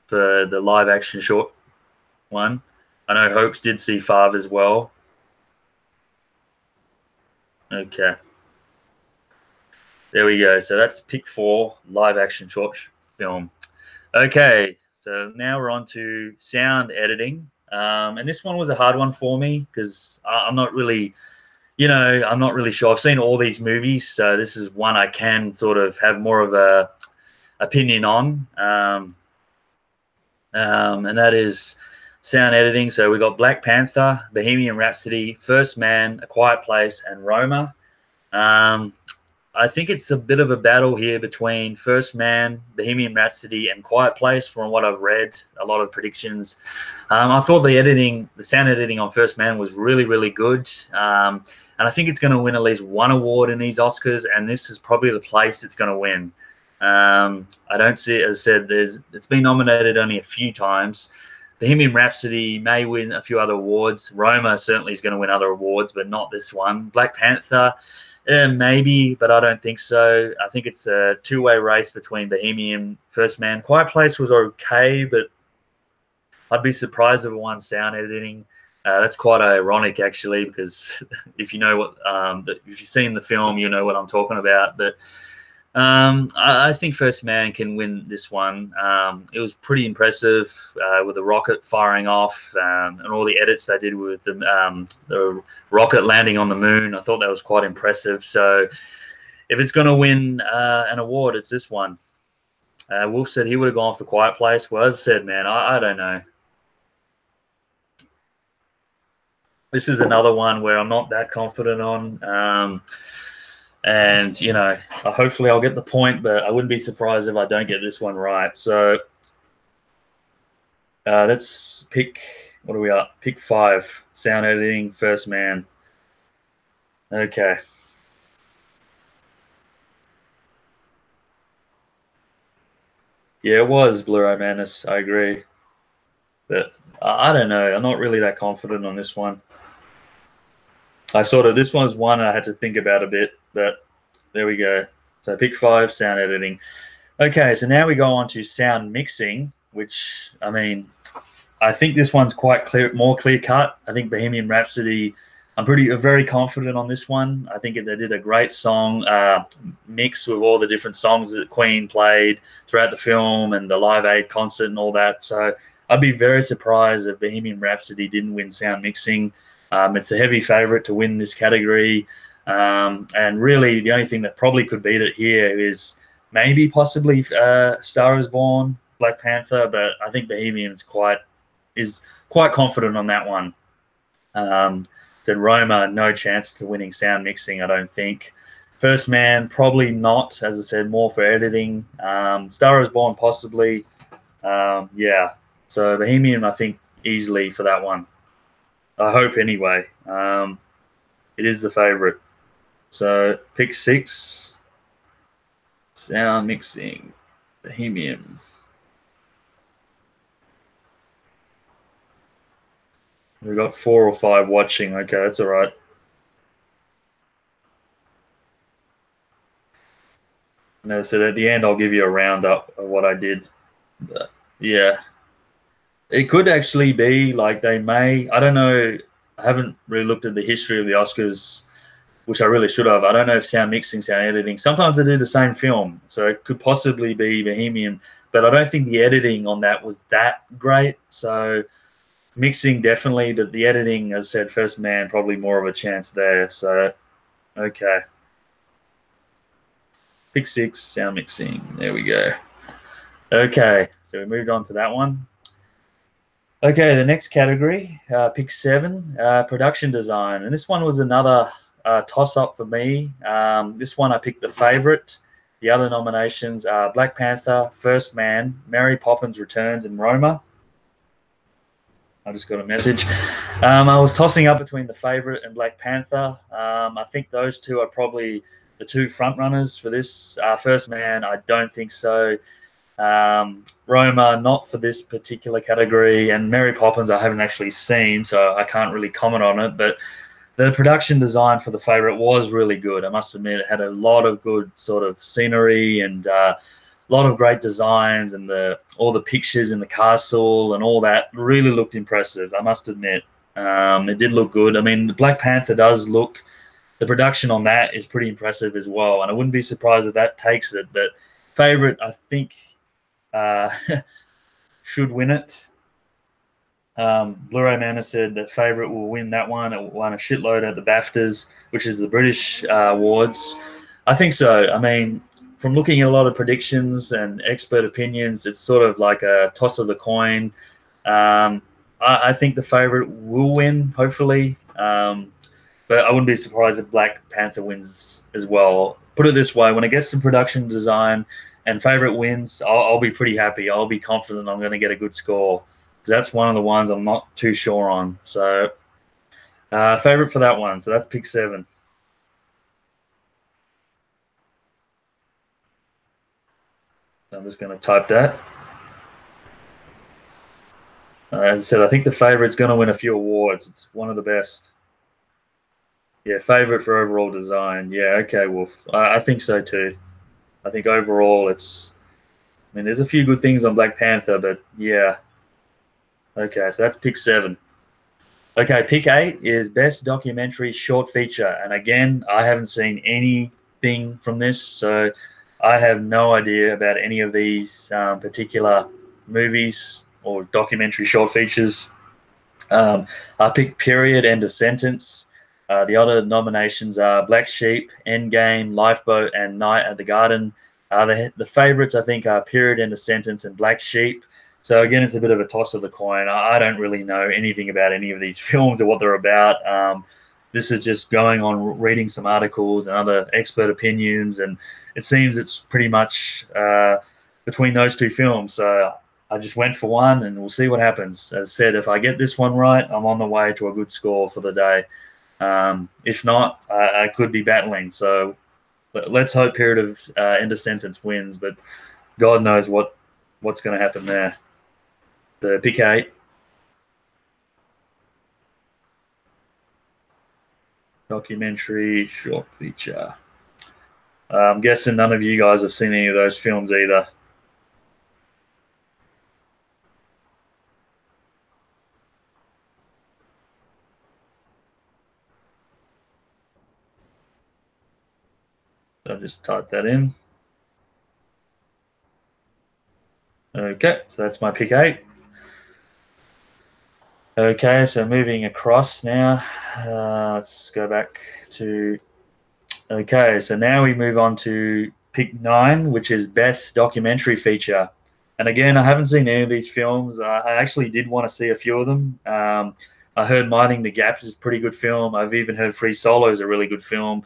for the live action short one. I know Hoax did see Five as well. Okay. There we go. So that's pick 4, live action short film. Okay. So now we're on to sound editing. And this one was a hard one for me because I'm not really, I'm not really sure. I've seen all these movies, so this is one I can sort of have more of a opinion on. And that is sound editing. So we got Black Panther, Bohemian Rhapsody, First Man, A Quiet Place, and Roma. I think it's a bit of a battle here between First Man, Bohemian Rhapsody, and Quiet Place. From what I've read, a lot of predictions. I thought the sound editing on First Man was really, really good. And I think it's going to win at least one award in these Oscars, and this is probably the place it's going to win. I don't see it, as I said, it's been nominated only a few times. Bohemian Rhapsody may win a few other awards. Roma certainly is going to win other awards, but not this one. Black Panther, maybe, but I don't think so. I think it's a two-way race between Bohemian, First Man. Quiet Place was okay, but I'd be surprised if it won sound editing. That's quite ironic, actually, because if you know what, if you've seen the film, you know what I'm talking about. But I think First Man can win this one. It was pretty impressive with the rocket firing off and all the edits they did with the rocket landing on the moon. I thought that was quite impressive. So if it's going to win an award, it's this one. Wolf said he would have gone for Quiet Place. Well, as I said, man, I don't know. This is another one where I'm not that confident on. And, hopefully I'll get the point, but I wouldn't be surprised if I don't get this one right. So let's pick, what are we up? Pick 5. Sound editing, First Man. Okay. Yeah, it was Blu-ray Madness. I agree. But I don't know. I'm not really that confident on this one. This one's one I had to think about a bit, but there we go. So pick 5, sound editing. Okay, so now we go on to sound mixing, which, I mean, I think this one's quite clear, more clear cut. I think Bohemian Rhapsody, very confident on this one. I think they did a great song mix with all the different songs that Queen played throughout the film and the Live Aid concert and all that. So I'd be very surprised if Bohemian Rhapsody didn't win sound mixing. It's a heavy favorite to win this category. And really, the only thing that probably could beat it here is maybe possibly Star is Born, Black Panther, but I think Bohemian is quite confident on that one. Said Roma, no chance for winning sound mixing, I don't think. First Man, probably not, as I said, more for editing. Star is Born, possibly. Yeah. So Bohemian, I think, easily for that one. I hope anyway. It is the favorite. So pick 6. Sound mixing. Bohemian. We've got 4 or 5 watching. Okay, that's all right. No, so at the end, I'll give you a roundup of what I did. But yeah, it could actually be like they may. I don't know. I haven't really looked at the history of the Oscars, which I really should have. I don't know if sound mixing, sound editing. Sometimes they do the same film, so it could possibly be Bohemian. But I don't think the editing on that was that great. So mixing definitely. The editing, as I said, First Man probably more of a chance there. So okay. Pick 6, sound mixing. There we go. Okay, so we moved on to that one. Okay, the next category, pick 7, production design. And this one was another toss-up for me. This one I picked the favorite. The other nominations are Black Panther, First Man, Mary Poppins Returns, and Roma. I just got a message. I was tossing up between the favorite and Black Panther. I think those two are probably the 2 front runners for this. First Man, I don't think so. Roma, not for this particular category, and Mary Poppins I haven't actually seen, so I can't really comment on it. But the production design for the favorite was really good. I must admit, it had a lot of good sort of scenery and a lot of great designs, and all the pictures in the castle and all that really looked impressive. I must admit, it did look good. I mean, the Black Panther does look. The production on that is pretty impressive as well, and I wouldn't be surprised if that takes it. But favorite, I think, uh, should win it. Blu-ray Manor said that favorite will win that one. It won a shitload at the BAFTAs, which is the British awards. I think so. I mean, from looking at a lot of predictions and expert opinions, it's sort of like a toss of the coin. I think the favorite will win, hopefully. But I wouldn't be surprised if Black Panther wins as well. Put it this way: when it gets to production design and favorite wins, I'll be pretty happy. I'll be confident I'm going to get a good score, because that's one of the ones I'm not too sure on. So favorite for that one. So that's pick 7. So I'm just going to type that. As I said, I think the favorite's going to win a few awards. It's one of the best. Yeah, favorite for overall design. Yeah, okay, Wolf. I think so too. I think overall it's. I mean, there's a few good things on Black Panther, but yeah. Okay, so that's pick 7. Okay, pick 8 is best documentary short feature, and again, I haven't seen anything from this, so I have no idea about any of these particular movies or documentary short features. Um, I picked Period, End of Sentence. The other nominations are Black Sheep, Endgame, Lifeboat, and Night at the Garden. The favorites, I think, are Period, End of Sentence, and Black Sheep. So again, it's a bit of a toss of the coin. I don't really know anything about any of these films or what they're about. This is just going on reading some articles and other expert opinions, and it seems it's pretty much between those two films. So I just went for one, and we'll see what happens. As I said, if I get this one right, I'm on the way to a good score for the day. If not, I could be battling. So let's hope Period of End of Sentence wins, but God knows what's going to happen there. The pick 8 documentary short feature. I'm guessing none of you guys have seen any of those films either. So I'll just type that in. Okay, so that's my pick 8. Okay, so moving across now, let's go back to. Okay, so now we move on to pick 9, which is best documentary feature. And again, I haven't seen any of these films. I actually did want to see a few of them. I heard Minding the Gap is a pretty good film. I've even heard Free Solo is a really good film.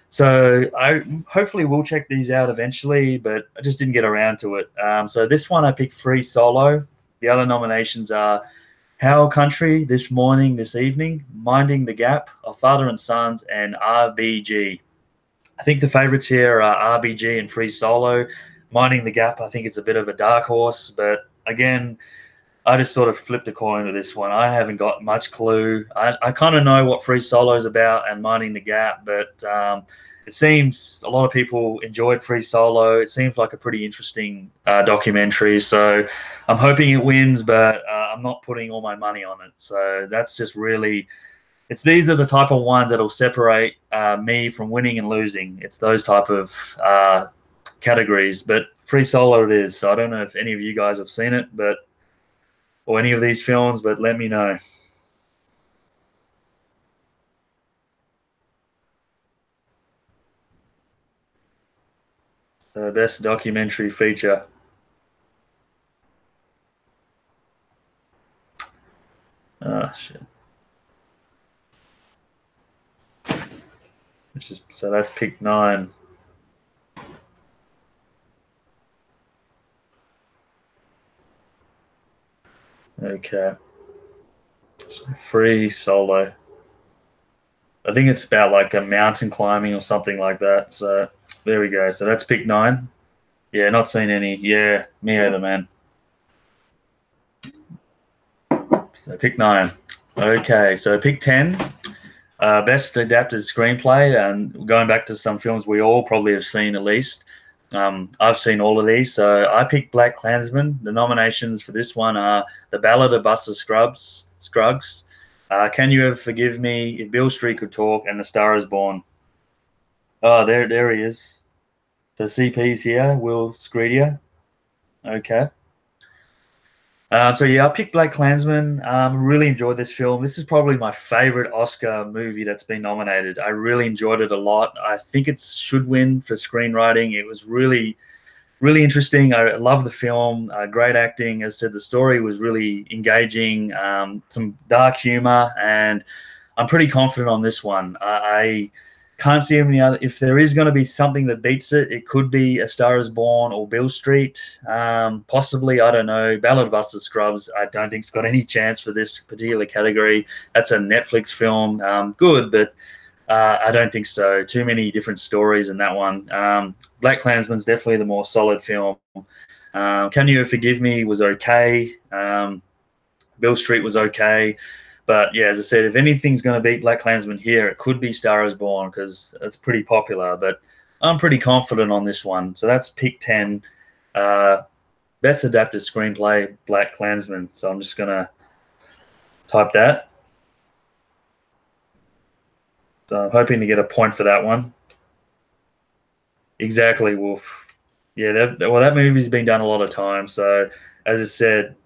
So I hopefully will check these out eventually, but I just didn't get around to it. So this one I picked Free Solo. The other nominations are How Country, This Morning, This Evening, Minding the Gap, A Father and Sons, and RBG. I think the favourites here are RBG and Free Solo. Minding the Gap, I think it's a bit of a dark horse, but again, I just sort of flipped a coin with this one. I haven't got much clue. I kind of know what Free Solo is about and Minding the Gap, but it seems a lot of people enjoyed Free Solo. It seems like a pretty interesting documentary. So I'm hoping it wins, but I'm not putting all my money on it. So that's just really, these are the type of ones that'll separate me from winning and losing. It's those type of categories, but Free Solo it is. So I don't know if any of you guys have seen it, but or any of these films, but let me know. Best documentary feature. Oh shit. Which is so that's pick 9. Okay. So Free Solo. I think it's about like a mountain climbing or something like that. So there we go. So that's pick 9. Yeah, not seen any. Yeah, me either, man. So pick 9. Okay, so pick 10. Best adapted screenplay, and going back to some films we all probably have seen at least. I've seen all of these, so I picked Black Klansman. The nominations for this one are The Ballad of Buster Scruggs, Can You Ever Forgive Me, If Bill Street Could Talk, and The Star Is Born. Oh, there he is. So CP's here, Will Screedier. Okay. So yeah, I picked Black Klansman. Really enjoyed this film. This is probably my favorite Oscar movie that's been nominated. I really enjoyed it a lot. I think it should win for screenwriting. It was really, really interesting. I love the film. Great acting. As I said, the story was really engaging. Some dark humor, and I'm pretty confident on this one. I can't see any other. If there is going to be something that beats it, it could be A Star Is Born or Bill Street. Possibly, I don't know. Ballad of Buster Scruggs. I don't think it's got any chance for this particular category. That's a Netflix film. Good, but I don't think so. Too many different stories in that one. Black Klansman's definitely the more solid film. Can You Forgive Me was okay. Bill Street was okay. But yeah, as I said, if anything's going to beat Black Klansman here, it could be Star Is Born because it's pretty popular. But I'm pretty confident on this one. So that's pick 10. Uh, Best adapted screenplay, Black Klansman. So I'm just going to type that. So I'm hoping to get a point for that one. Exactly, Wolf. Yeah, that movie's been done a lot of times. So as I said,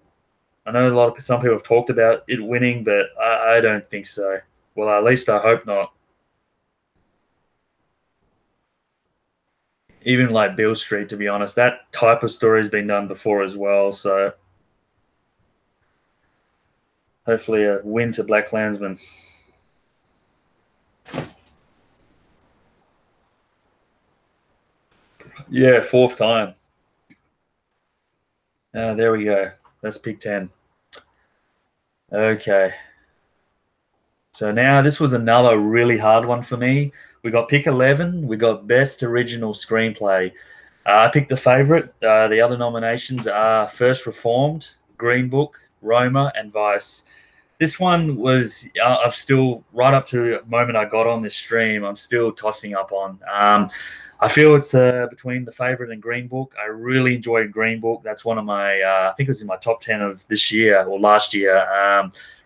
I know some people have talked about it winning, but I don't think so. Well, at least I hope not. Even like Bill Street, to be honest, that type of story has been done before as well. So hopefully a win to Black Klansman. Yeah, fourth time. There we go. That's pick 10. Okay. So now this was another really hard one for me. We got pick 11. We got best original screenplay. I picked the favorite. The other nominations are First Reformed, Green Book, Roma, and Vice. This one was, I've still, right up to the moment I got on this stream, I'm still tossing up on. I feel it's between the favorite and Green Book. I really enjoyed Green Book. That's one of my, I think it was in my top 10 of this year or last year.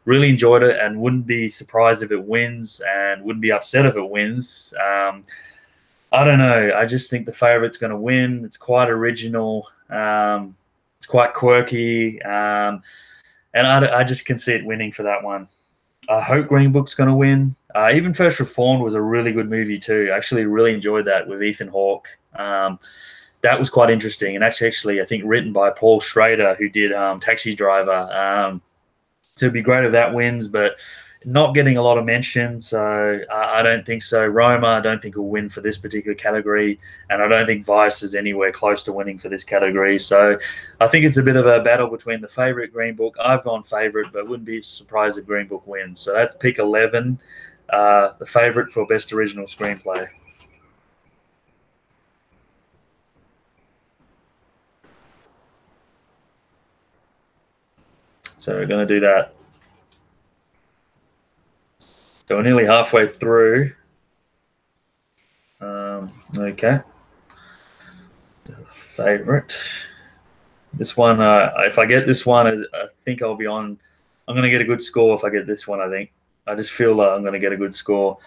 Really enjoyed it and wouldn't be surprised if it wins and wouldn't be upset if it wins. I don't know. I just think the favorite's going to win. It's quite original. It's quite quirky. And I just can see it winning for that one. I hope Green Book's going to win. Even First Reformed was a really good movie too. I actually really enjoyed that with Ethan Hawke. That was quite interesting, and actually I think written by Paul Schrader, who did Taxi Driver. So it'd be great if that wins, but not getting a lot of mention, so I don't think so. Roma, I don't think will win for this particular category, and I don't think Vice is anywhere close to winning for this category. So I think it's a bit of a battle between the favourite Green Book. I've gone favourite, but wouldn't be surprised if Green Book wins. So that's pick 11, the favourite for Best Original Screenplay. So we're going to do that. So we're nearly halfway through. Okay. Favorite. This one, if I get this one, I think I'll be on. I'm going to get a good score if I get this one. I think. I just feel like I'm going to get a good score.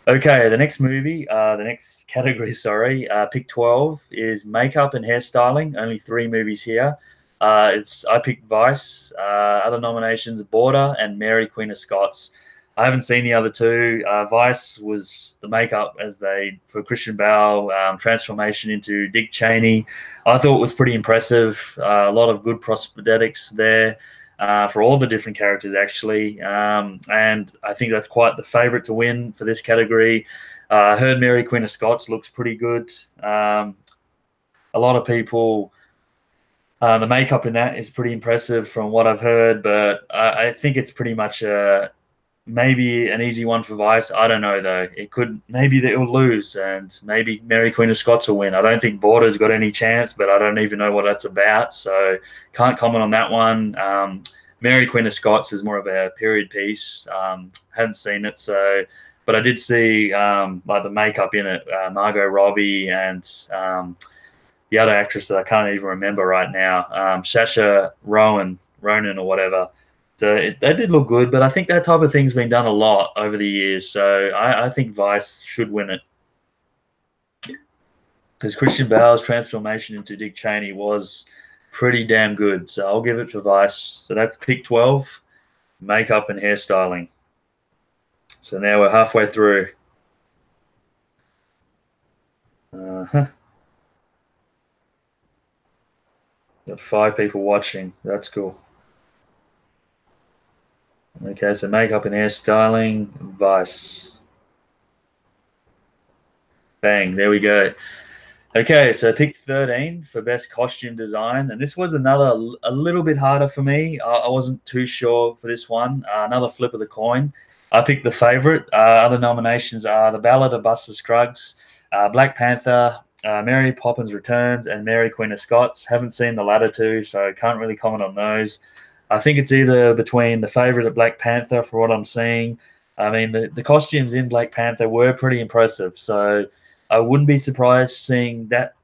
Okay, the next movie, the next category, sorry, pick 12 is makeup and hairstyling. Only three movies here. It's I picked Vice. Other nominations: Border and Mary Queen of Scots. I haven't seen the other two. Vice was the makeup as they for Christian Bale transformation into Dick Cheney. I thought it was pretty impressive. A lot of good prosthetics there. For all the different characters, actually. And I think that's quite the favourite to win for this category. I heard Mary Queen of Scots looks pretty good. A lot of people, the makeup in that is pretty impressive from what I've heard, but I think it's pretty much maybe an easy one for Vice. I don't know though. It could maybe they'll lose, and maybe Mary Queen of Scots will win. I don't think Border's got any chance, but I don't even know what that's about, so can't comment on that one. Mary Queen of Scots is more of a period piece. Hadn't seen it, so but I did see like the makeup in it, Margot Robbie and the other actress that I can't even remember right now, Sacha Ronan or whatever. So they did look good, but I think that type of thing's been done a lot over the years. So I think Vice should win it because Christian Bale's transformation into Dick Cheney was pretty damn good. So I'll give it to Vice. So that's pick 12, makeup and hairstyling. So now we're halfway through. Uh-huh. Got 5 people watching. That's cool. Okay, so makeup and hairstyling, Vice. Bang, there we go. Okay, so pick 13 for best costume design, and this was a little bit harder for me. I wasn't too sure for this one. Another flip of the coin. I picked the favorite. Other nominations are The Ballad of Buster Scruggs, Black Panther, Mary Poppins Returns, and Mary Queen of Scots. Haven't seen the latter two, so can't really comment on those. I think it's either between the favorite of Black Panther for what I'm seeing. I mean, the costumes in Black Panther were pretty impressive, so I wouldn't be surprised seeing that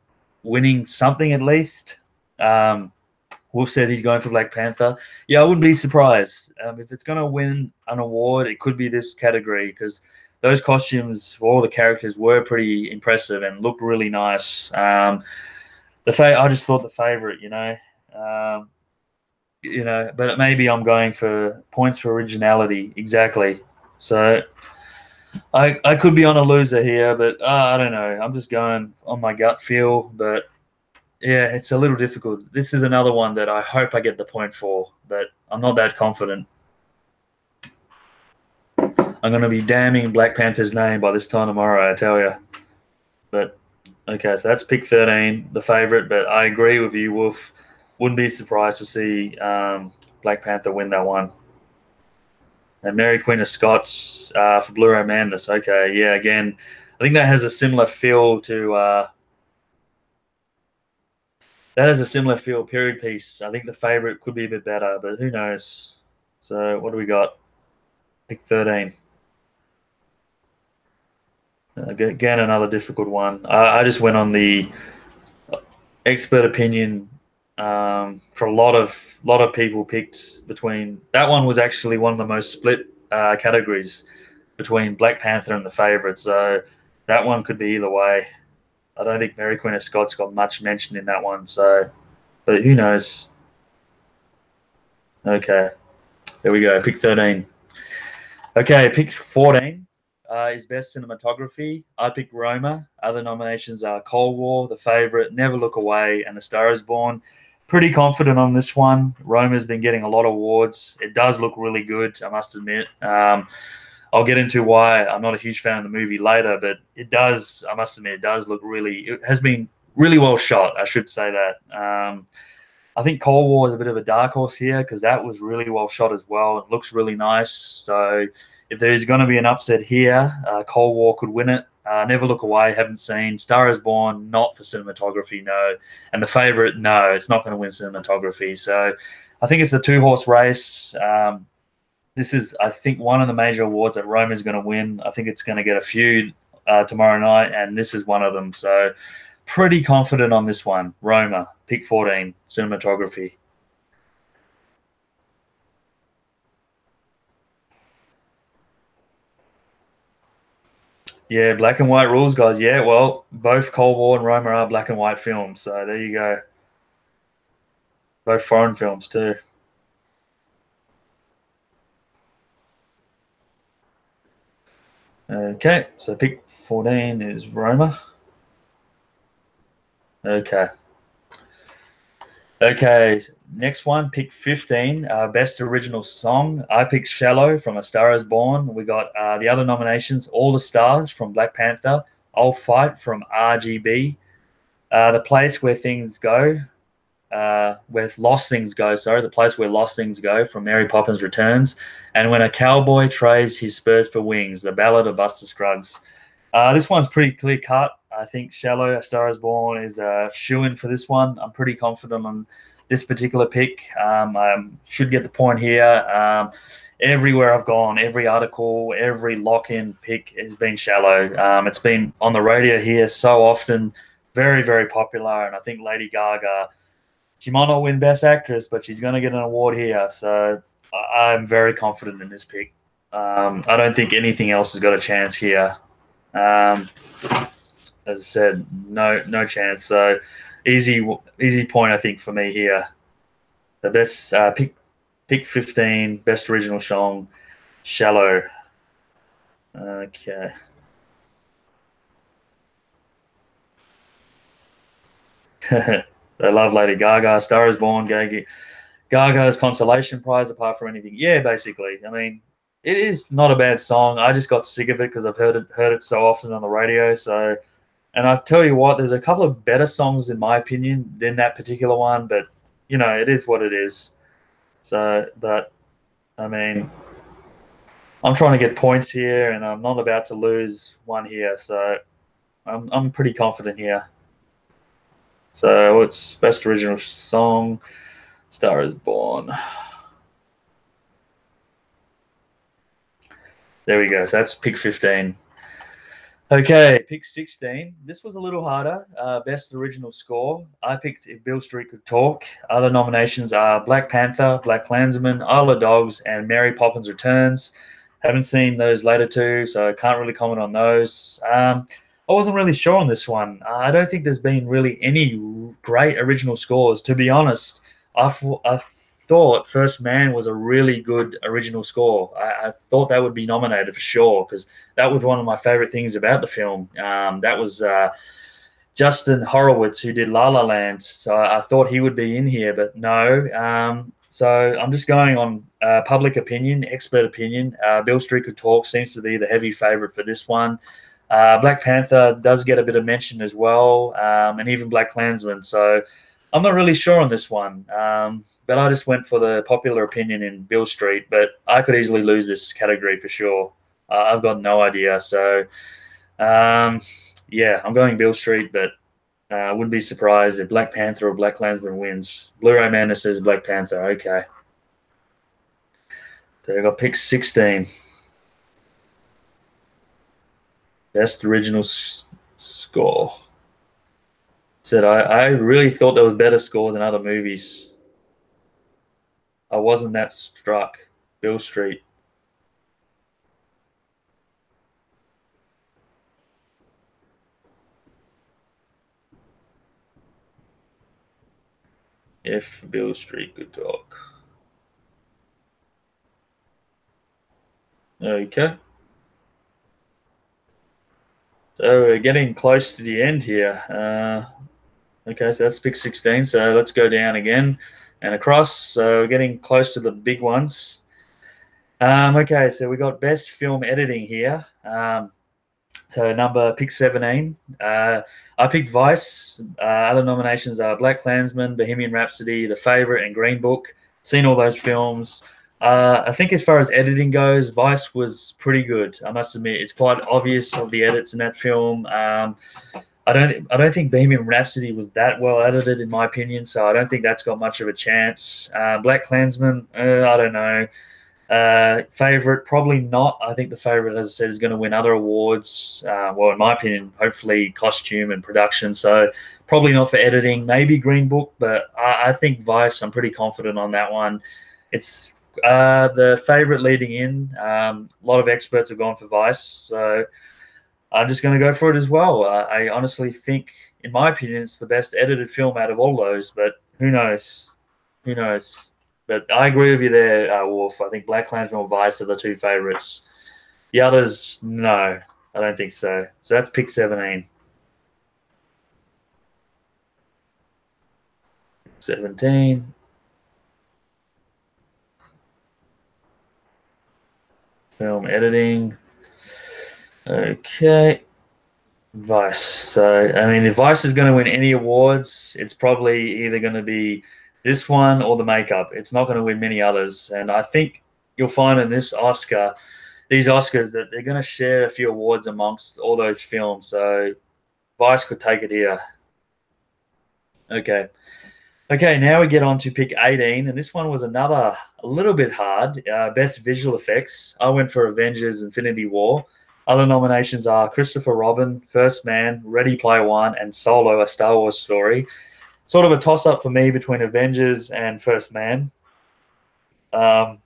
winning something at least. Wolf said he's going for Black Panther. Yeah, I wouldn't be surprised. If it's going to win an award, it could be this category because those costumes for all the characters were pretty impressive and looked really nice. I just thought the favorite, but maybe I'm going for points for originality. Exactly. So I could be on a loser here, but I don't know. I'm just going on my gut feel, but yeah, it's a little difficult. This is another one that I hope I get the point for, but I'm not that confident. I'm going to be damning Black Panther's name by this time tomorrow, I tell you. But okay, so that's pick 13, the favorite. But I agree with you, Wolf. Wouldn't be surprised to see Black Panther win that one. And Mary Queen of Scots for Blu-ray Madness. Okay, yeah, again, I think that has a similar feel to period piece. I think the favorite could be a bit better, but who knows? So what do we got? Pick 13. Again, another difficult one. I just went on the expert opinion. For a lot of people picked between that one was actually one of the most split categories between Black Panther and the favorite. So that one could be either way. I don't think Mary Queen of Scots got much mention in that one. So, but who knows? Okay, there we go. Pick 13. Okay, pick 14 is best cinematography. I picked Roma. Other nominations are Cold War, The Favorite, Never Look Away, and A Star Is Born. Pretty confident on this one. Roma's been getting a lot of awards. It does look really good, I must admit. I'll get into why I'm not a huge fan of the movie later, but it does, I must admit, it does look really, it has been really well shot, I should say that. I think Cold War is a bit of a dark horse here because that was really well shot as well. It looks really nice. So if there is going to be an upset here, Cold War could win it. Never Look Away, haven't seen. Star is Born, not for cinematography, no. And the favorite, no, it's not going to win cinematography. So I think it's a two-horse race. This is, I think, one of the major awards that Rome is going to win. I think it's going to get a few tomorrow night, and this is one of them. So pretty confident on this one. Roma, pick 14, cinematography. Yeah, black and white rules, guys. Yeah, well, both Cold War and Roma are black and white films. So there you go. Both foreign films, too. Okay, so pick 14 is Roma. Okay. Okay, next one, pick 15, best original song. I picked Shallow from A Star Is Born. We got the other nominations, All the Stars from Black Panther, I'll Fight from RGB, The Place Where Things Go, where Lost Things Go, sorry, The Place Where Lost Things Go from Mary Poppins Returns, and When a Cowboy Trades His Spurs for Wings, The Ballad of Buster Scruggs. This one's pretty clear cut. I think Shallow, A Star Is Born is a shoe-in for this one. I'm pretty confident on this particular pick. I should get the point here. Everywhere I've gone, every article, every lock-in pick has been Shallow. It's been on the radio here so often, very, very popular, and I think Lady Gaga, she might not win Best Actress, but she's going to get an award here. So I'm very confident in this pick. I don't think anything else has got a chance here. Um, as I said, no chance. So easy point I think for me here. The best pick 15, best original song, Shallow. Okay. I love Lady Gaga. Star is Born. Gaga's consolation prize. Apart from anything, yeah, basically. I mean, it is not a bad song. I just got sick of it because I've heard it so often on the radio. So, and I tell you what, there's a couple of better songs in my opinion than that particular one, but it is what it is. So, but I mean, I'm trying to get points here, and I'm not about to lose one here. So, I'm pretty confident here. So, it's best original song, Star is Born. There we go. So that's pick 15. Okay, pick 16. This was a little harder. Best original score. I picked If Bill Street Could Talk. Other nominations are Black Panther, Black Klansman, Isle of Dogs, and Mary Poppins Returns. Haven't seen those later two, so I can't really comment on those. I wasn't really sure on this one. I don't think there's been really any great original scores. To be honest, I thought First Man was a really good original score. I thought that would be nominated for sure because that was one of my favorite things about the film. That was Justin Horowitz, who did La La Land. So I thought he would be in here, but no. So I'm just going on public opinion, expert opinion. Bill Street Could Talk seems to be the heavy favorite for this one. Black Panther does get a bit of mention as well, and even Black Klansman. So I'm not really sure on this one, but I just went for the popular opinion in Bill Street. But I could easily lose this category for sure. I've got no idea. So um, yeah, I'm going Bill Street, but I wouldn't be surprised if Black Panther or Black Klansman wins. Blu-ray Madness says Black Panther. Okay. So I got pick 16. Best original score. Said I really thought there was better scores than other movies. I wasn't that struck. Bill Street. If Bill Street could talk. Okay. So we're getting close to the end here. Okay, so that's pick 16. So let's go down again and across. So we're getting close to the big ones. Okay, so we got best film editing here. So number pick 17. I picked Vice. Other nominations are Black Klansman, Bohemian Rhapsody, The Favorite, and Green Book. Seen all those films. I think as far as editing goes, Vice was pretty good. I must admit, it's quite obvious of the edits in that film. I don't think Bohemian Rhapsody was that well edited in my opinion, so I don't think that's got much of a chance. Black Klansman, I don't know. Favorite, probably not. I think the favorite, as I said, is going to win other awards. Well, in my opinion, hopefully costume and production. So probably not for editing. Maybe Green Book, but I think Vice. I'm pretty confident on that one. It's the favorite leading in. A lot of experts have gone for Vice, so I'm just going to go for it as well. I honestly think, in my opinion, it's the best edited film out of all those. But who knows? Who knows? But I agree with you there, Wolf. I think Black Klansman or Vice are the two favorites. The others, no, I don't think so. So that's pick 17. 17. Film editing. Okay. Vice. So, I mean, if Vice is going to win any awards, it's probably either going to be this one or the makeup. It's not going to win many others. And I think you'll find in this Oscar, these Oscars, that they're going to share a few awards amongst all those films. So Vice could take it here. Okay. Okay, now we get on to pick 18, and this one was another a little bit hard. Best visual effects. I went for Avengers Infinity War. Other nominations are Christopher Robin, First Man, Ready Player One, and Solo, a Star Wars story. Sort of a toss up for me between Avengers and First Man. Um,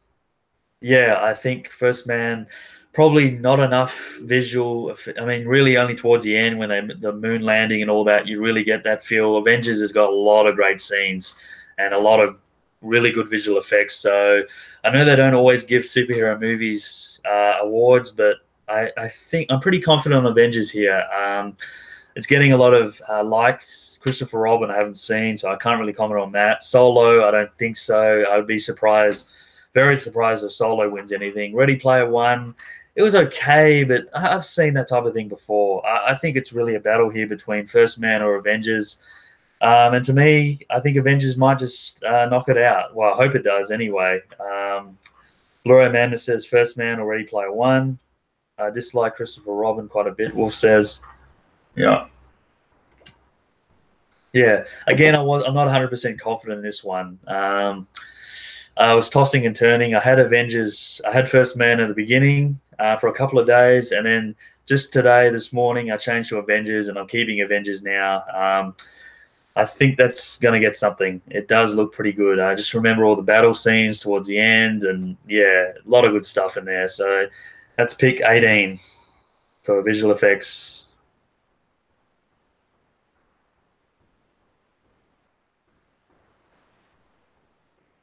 yeah, I think First Man probably not enough visual. I mean, really only towards the end when the moon landing and all that, you really get that feel. Avengers has got a lot of great scenes and a lot of really good visual effects. So I know they don't always give superhero movies awards, but I think I'm pretty confident on Avengers here. It's getting a lot of likes. Christopher Robin I haven't seen, so I can't really comment on that. Solo, I don't think so. I would be surprised, very surprised if Solo wins anything. Ready Player One, it was okay, but I've seen that type of thing before. I think it's really a battle here between First Man or Avengers. And to me, I think Avengers might just knock it out. Well, I hope it does anyway. Laura Amanda says First Man or Ready Player One. I dislike Christopher Robin quite a bit. Wolf says, yeah. Yeah. Again, I'm not 100% confident in this one. I was tossing and turning. I had Avengers. I had First Man at the beginning for a couple of days, and then just today, this morning, I changed to Avengers, and I'm keeping Avengers now. I think that's going to get something. It does look pretty good. I just remember all the battle scenes towards the end, and yeah, a lot of good stuff in there. So that's pick 18 for visual effects.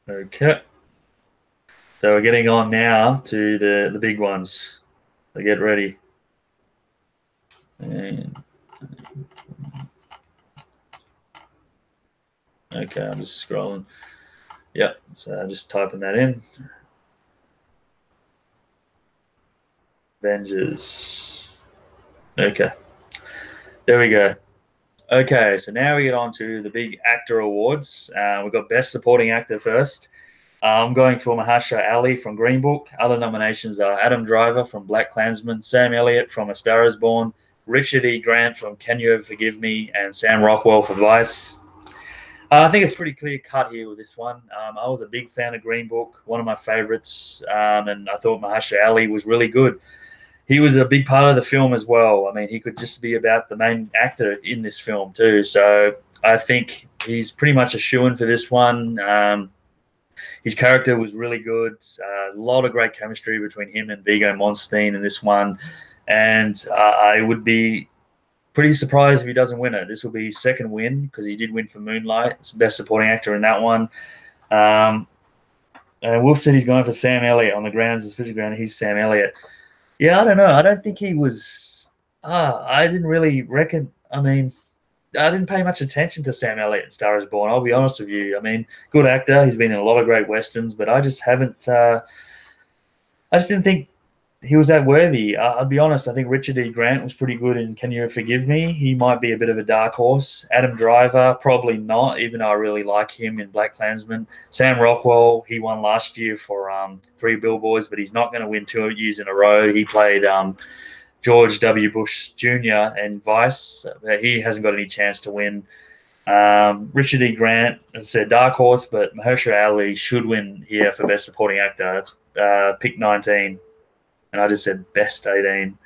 Okay. So we're getting on now to the big ones. So get ready. And okay, I'm just scrolling. Yep. So I'm just typing that in. Avengers. Okay. There we go. Okay, so now we get on to the big actor awards. We've got Best Supporting Actor first. I'm going for Mahershala Ali from Green Book. Other nominations are Adam Driver from Black Klansman, Sam Elliott from A Star Is Born, Richard E. Grant from Can You Ever Forgive Me, and Sam Rockwell for Vice. I think it's pretty clear cut here with this one. I was a big fan of Green Book, one of my favorites, and I thought Mahershala Ali was really good. He was a big part of the film as well. I mean, he could just be about the main actor in this film too. So I think he's pretty much a shoo-in for this one. His character was really good. A lot of great chemistry between him and Viggo Mortensen in this one. And I would be pretty surprised if he doesn't win it. This will be his second win because he did win for Moonlight. It's Best Supporting Actor in that one. Um, and Wolf said he's going for Sam Elliott on the grounds, the physical ground. He's Sam Elliott. Yeah, I don't know. I don't think he was. I didn't really reckon. I mean, I didn't pay much attention to Sam Elliott in Star Is Born. I'll be honest with you. I mean, good actor. He's been in a lot of great westerns, but I just haven't. I just didn't think he was that worthy. I'll be honest. I think Richard E. Grant was pretty good in Can You Forgive Me? He might be a bit of a dark horse. Adam Driver, probably not, even though I really like him in Black Klansman. Sam Rockwell, he won last year for Three Billboards, but he's not going to win 2 years in a row. He played George W. Bush Jr. and Vice. He hasn't got any chance to win. Richard E. Grant, as I said, dark horse, but Mahershala Ali should win here for Best Supporting Actor. That's pick 19. And I just said best 18.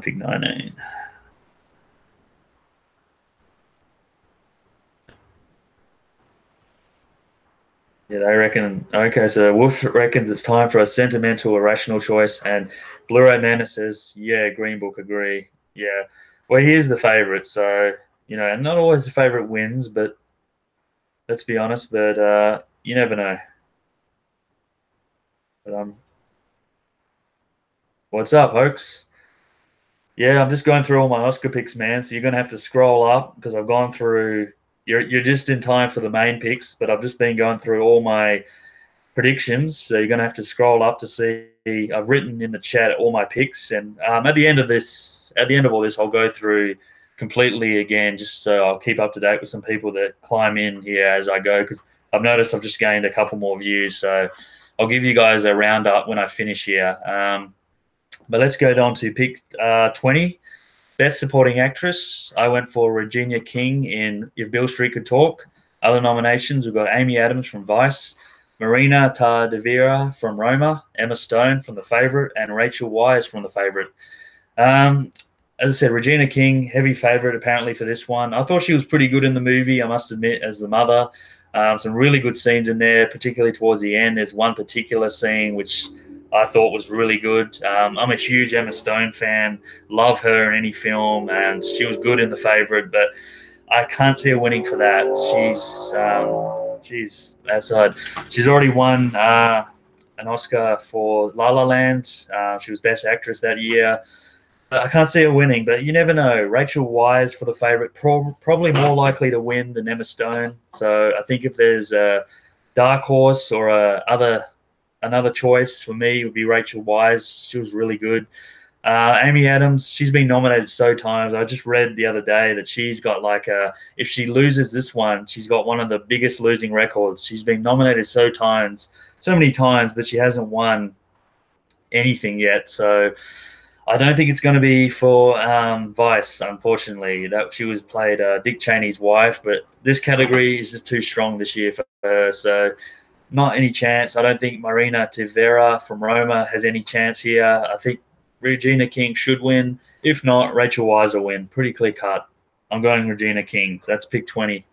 Pick 19. Yeah, they reckon. Okay, so Wolf reckons it's time for a sentimental, irrational choice, and Blu-ray Man says, "Yeah, Green Book agree." Yeah, well, here's the favorite, so and not always the favorite wins, but let's be honest. But you never know. But what's up, hoax? Yeah, I'm just going through all my Oscar picks, man. So you're gonna have to scroll up because I've gone through. You're just in time for the main picks, but I've just been going through all my predictions. So you're gonna have to scroll up to see. I've written in the chat all my picks, and at the end of all this, I'll go through completely again, just so I'll keep up to date with some people that climb in here as I go. Because I've noticed I've just gained a couple more views, so I'll give you guys a roundup when I finish here. But let's go down to pick 20. Best Supporting Actress, I went for Regina King in If Beale Street Could Talk. Other nominations, we've got Amy Adams from Vice, Marina Tardevira from Roma, Emma Stone from The Favourite, and Rachel Weisz from The Favourite. Um, as I said, Regina King, heavy favourite apparently for this one. I thought she was pretty good in the movie, I must admit, as the mother. Some really good scenes in there, particularly towards the end. There's one particular scene which I thought was really good. I'm a huge Emma Stone fan, love her in any film, and she was good in The Favourite, but I can't see her winning for that. She's outside. She's already won an Oscar for La La Land. She was Best Actress that year. I can't see her winning, but you never know. Rachel Weisz for The Favourite, probably more likely to win than Emma Stone. So I think if there's a dark horse or another choice for me, would be Rachel Weisz. She was really good. Amy Adams, she's been nominated so times. I just read the other day that she's got if she loses this one, she's got one of the biggest losing records. She's been nominated so many times, but she hasn't won anything yet. So I don't think it's going to be for Vice, unfortunately. That she was played Dick Cheney's wife, but this category is just too strong this year for her. So not any chance. I don't think Marina Tavera from Roma has any chance here. I think Regina King should win. If not, Rachel Weisz will win. Pretty clear cut. I'm going Regina King. So that's pick 20.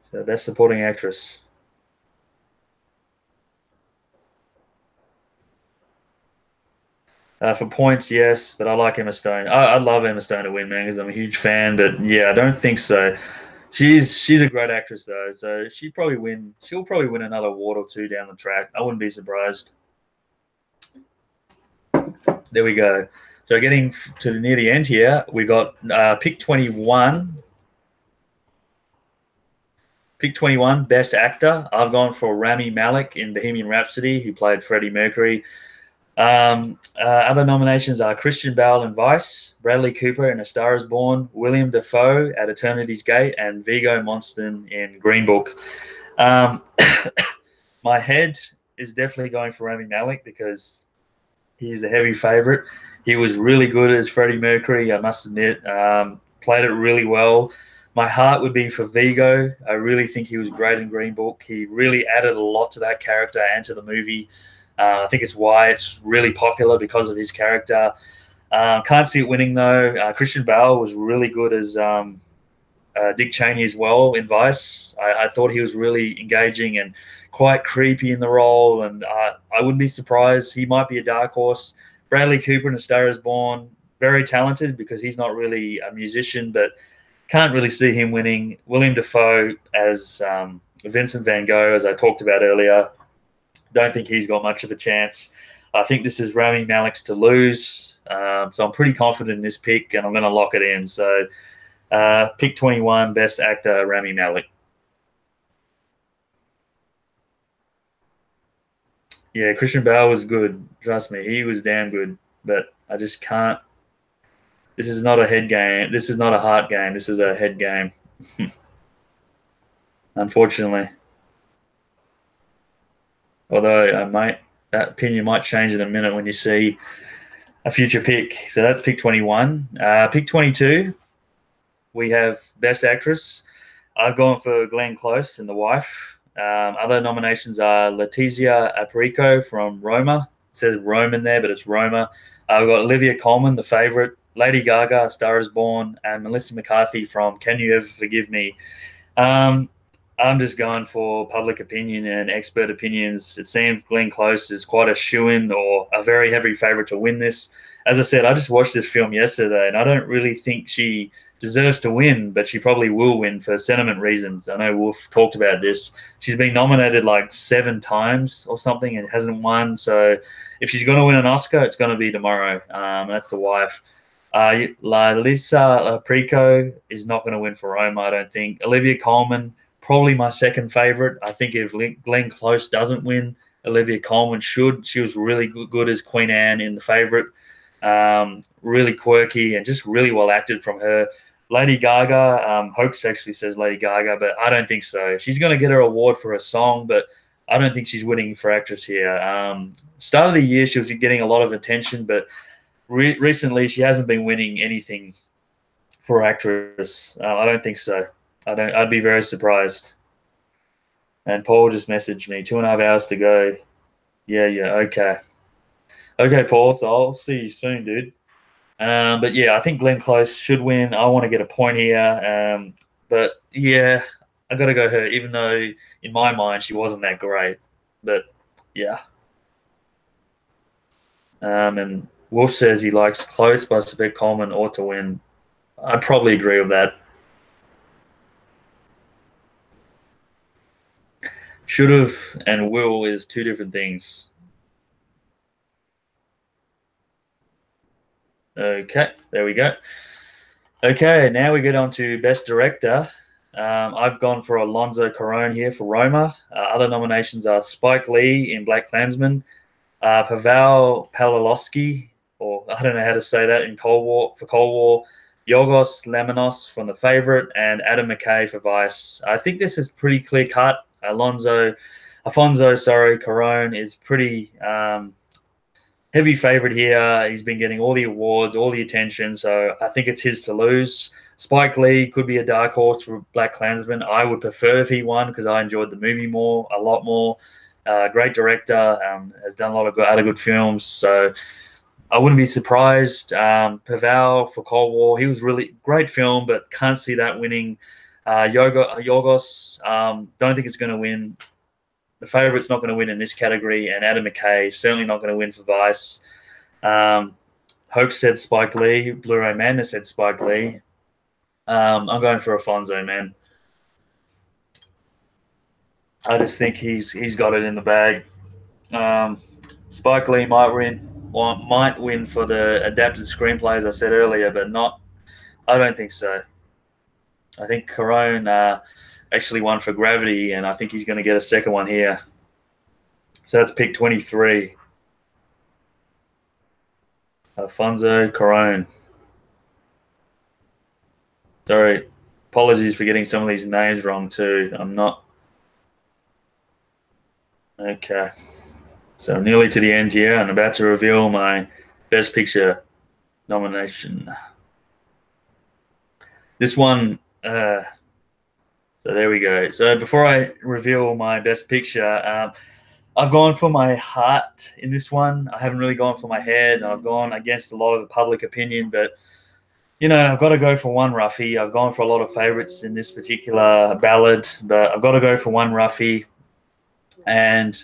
So best supporting actress. For points, yes, but I like Emma Stone. I love Emma Stone to win, man, because I'm a huge fan. But yeah, I don't think so. She's a great actress though, so she'll probably win. She'll probably win another award or two down the track. I wouldn't be surprised. There we go. So getting to near the end here, we got pick 21. Pick 21, Best Actor. I've gone for Rami Malek in Bohemian Rhapsody, who played Freddie Mercury. Other nominations are Christian Bale in Vice, Bradley Cooper in A Star Is Born, William Dafoe at Eternity's Gate, and Viggo Mortensen in Green Book. Um, my head is definitely going for Rami Malek because he's the heavy favorite. He was really good as Freddie Mercury, I must admit. Played it really well. My heart would be for Vigo. I really think he was great in Green Book. He really added a lot to that character and to the movie. I think it's why it's really popular because of his character. Can't see it winning though. Christian Bale was really good as Dick Cheney as well in Vice. I thought he was really engaging and quite creepy in the role, and I wouldn't be surprised. He might be a dark horse. Bradley Cooper in A Star Is Born, very talented because he's not really a musician, but can't really see him winning. William Dafoe as Vincent Van Gogh, as I talked about earlier, don't think he's got much of a chance. I think this is Rami Malek's to lose. So I'm pretty confident in this pick, and I'm going to lock it in. So pick 21, Best Actor, Rami Malek. Yeah, Christian Bale was good. Trust me, he was damn good. But I just can't. This is not a head game. This is not a heart game. This is a head game. Unfortunately, although that opinion might change in a minute when you see a future pick. So that's pick 21. Pick 22, we have Best Actress. I've gone for Glenn Close in The Wife. Other nominations are Letizia Aparicio from Roma. It says Rome in there, but it's Roma. We've got Olivia Colman, The Favorite, Lady Gaga, A Star Is Born, and Melissa McCarthy from Can You Ever Forgive Me? Um, I'm just going for public opinion and expert opinions. It seems Glenn Close is quite a shoo-in or a very heavy favorite to win this. As I said, I just watched this film yesterday, and I don't really think she deserves to win, but she probably will win for sentiment reasons. I know Wolf talked about this. She's been nominated like 7 times or something and hasn't won. So if she's going to win an Oscar, it's going to be tomorrow. That's The Wife. Lisa Prico is not going to win for Roma, I don't think. Olivia Colman, probably my second favorite. I think if Glenn Close doesn't win, Olivia Colman should. She was really good as Queen Anne in The Favorite. Really quirky and just really well acted from her. Lady Gaga, Hoax actually says Lady Gaga, but I don't think so. She's going to get her award for her song, but I don't think she's winning for actress here. Start of the year, she was getting a lot of attention, but recently she hasn't been winning anything for actress. I don't think so. I'd be very surprised. And Paul just messaged me 2.5 hours to go. Yeah, okay. Okay, Paul. So I'll see you soon, dude. But yeah, I think Glenn Close should win. I want to get a point here. But yeah, I got to go her, even though in my mind she wasn't that great. But yeah. And Wolf says he likes Close, but I suspect Coleman ought to win. I probably agree with that. Should have and will is two different things. Okay, there we go. Okay, now we get on to Best Director. I've gone for Alonso Cuarón here for Roma. Other nominations are Spike Lee in Black Klansman, Pavel Pawlikowski, or I don't know how to say that in Cold War for Cold War, Yorgos Lanthimos from The Favorite, and Adam McKay for Vice. I think this is pretty clear cut. Afonso, Cuarón is pretty heavy favorite here. He's been getting all the awards, all the attention, so I think it's his to lose. Spike Lee could be a dark horse for Black Klansman. I would prefer if he won because I enjoyed the movie a lot more. Great director, has done a lot of other good films. So I wouldn't be surprised. Pavel for Cold War, he was really great film, but can't see that winning. Yorgos, don't think it's going to win. The favourite's not going to win in this category, and Adam McKay certainly not going to win for Vice. Hoax said Spike Lee. Blu-ray Madness said Spike Lee. I'm going for Alfonso, man. I just think he's got it in the bag. Spike Lee might win for the adapted screenplay, as I said earlier, but not. I don't think so. I think Carone actually won for Gravity, and I think he's going to get a second one here. So that's pick 23. Alfonso Carone. Sorry, apologies for getting some of these names wrong too. I'm not. Okay. So nearly to the end here. I'm about to reveal my Best Picture nomination. This one. So there we go. So before I reveal my Best Picture, I've gone for my heart in this one. I haven't really gone for my head. I've gone against a lot of the public opinion, but I've got to go for one roughie. I've gone for a lot of favourites in this particular ballad, but I've got to go for one roughie. And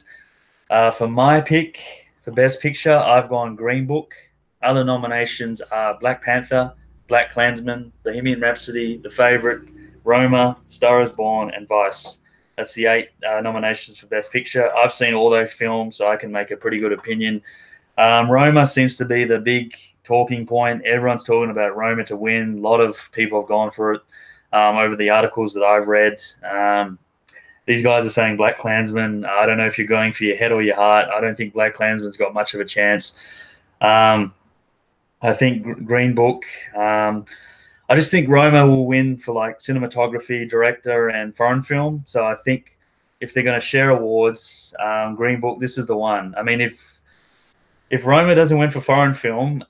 for my pick for Best Picture, I've gone Green Book. Other nominations are Black Panther, Black Klansman, Bohemian Rhapsody, The Favourite, Roma, Star is Born, and Vice. That's the 8 nominations for Best Picture. I've seen all those films, so I can make a pretty good opinion. Roma seems to be the big talking point. Everyone's talking about Roma to win. A lot of people have gone for it over the articles that I've read. These guys are saying Black Klansman. I don't know if you're going for your head or your heart. I don't think Black Klansman's got much of a chance. I think Green Book. I just think Roma will win for like cinematography, director, and foreign film. So I think if they're going to share awards, Green Book, this is the one. I mean, if Roma doesn't win for foreign film,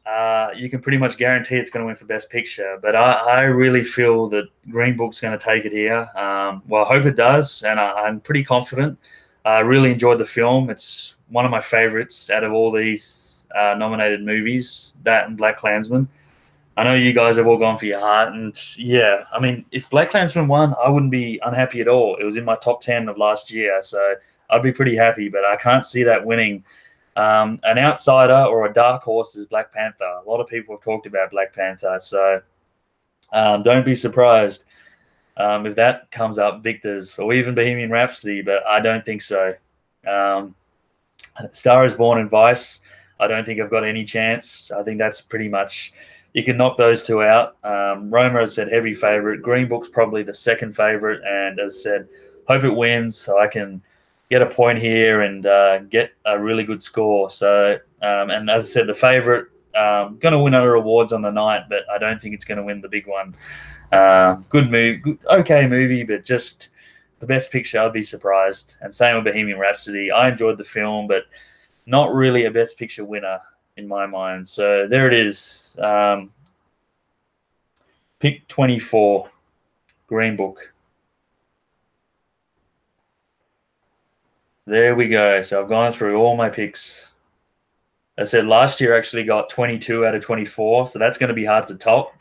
you can pretty much guarantee it's going to win for Best Picture. But I really feel that Green Book's going to take it here. Well, I hope it does, and I'm pretty confident. I really enjoyed the film. It's one of my favorites out of all these nominated movies, that and Black Klansman. I know you guys have all gone for your heart, and yeah, I mean, if Black Klansman won, I wouldn't be unhappy at all. It was in my top 10 of last year, so I'd be pretty happy, but I can't see that winning. An outsider or a dark horse is Black Panther. A lot of people have talked about Black Panther, so don't be surprised if that comes up victors, or even Bohemian Rhapsody, but I don't think so. Star is Born and Vice, I don't think I've got any chance. I think that's pretty much, you can knock those two out. Roma has said heavy favourite. Green Book's probably the second favourite, and as I said, hope it wins so I can get a point here and get a really good score. So, and as I said, the favourite, going to win other awards on the night, but I don't think it's going to win the big one. Good movie, okay movie, but just the Best Picture, I'd be surprised. And same with Bohemian Rhapsody. I enjoyed the film, but not really a Best Picture winner in my mind. So there it is. Pick 24, Green Book. There we go. So I've gone through all my picks. I said last year I actually got 22 out of 24, so that's going to be hard to top.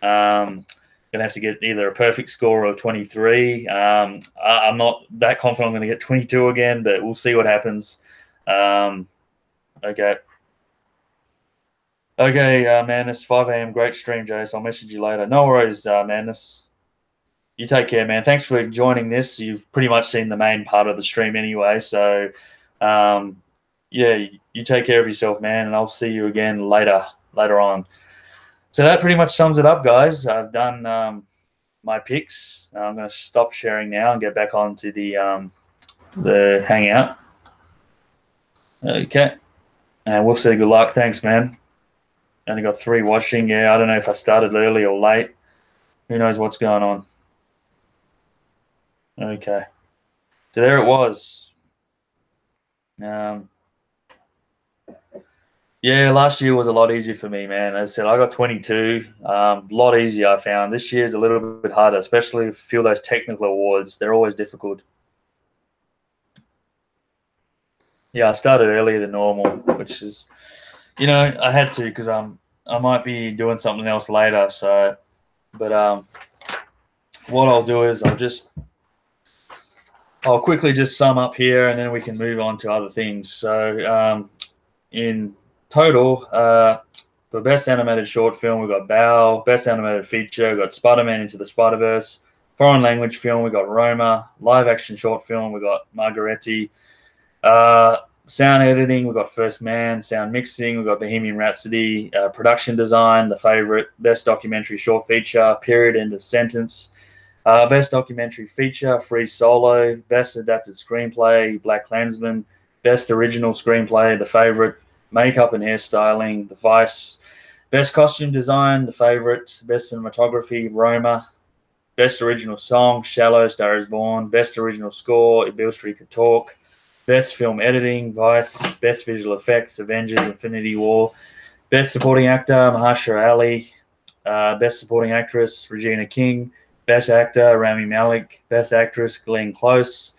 Going to have to get either a perfect score or 23. I'm not that confident I'm going to get 22 again, but we'll see what happens. Okay. Okay, Madness, 5 a.m. Great stream, Jace. I'll message you later. No worries, Madness. You take care, man. Thanks for joining this. You've pretty much seen the main part of the stream anyway. So, yeah, you take care of yourself, man, and I'll see you again later on. So that pretty much sums it up, guys. I've done my picks. I'm going to stop sharing now and get back onto the Hangout. Okay. And we'll say good luck. Thanks, man. Only got 3 watching. Yeah, I don't know if I started early or late. Who knows what's going on. Okay. So there it was. Yeah, last year was a lot easier for me, man. As I said, I got 22. A lot easier, I found. This year's a little bit harder, especially if you feel those technical awards. They're always difficult. Yeah, I started earlier than normal, which is, I had to because I might be doing something else later. So, but what I'll do is I'll quickly just sum up here, and then we can move on to other things. So, in total, for best animated short film, we got Bao. Best animated feature, we got Spider-Man Into the Spider-Verse. Foreign language film, we got Roma. Live action short film, we got Margaretti. Sound editing, we got First Man. Sound mixing, we got Bohemian Rhapsody. Production design, The Favorite. Best documentary short feature, Period, End of Sentence. Best documentary feature, Free Solo. Best adapted screenplay, Black Klansman. Best original screenplay, The Favorite. Makeup and hairstyling, The Vice. Best costume design, The Favorite. Best cinematography, Roma. Best original song, Shallow, Star is Born. Best original score, Beale Street Could Talk. Best film editing, Vice. Best visual effects, Avengers Infinity War. Best supporting actor, Mahershala Ali. Best supporting actress, Regina King. Best actor, Rami Malek. Best actress, Glenn Close.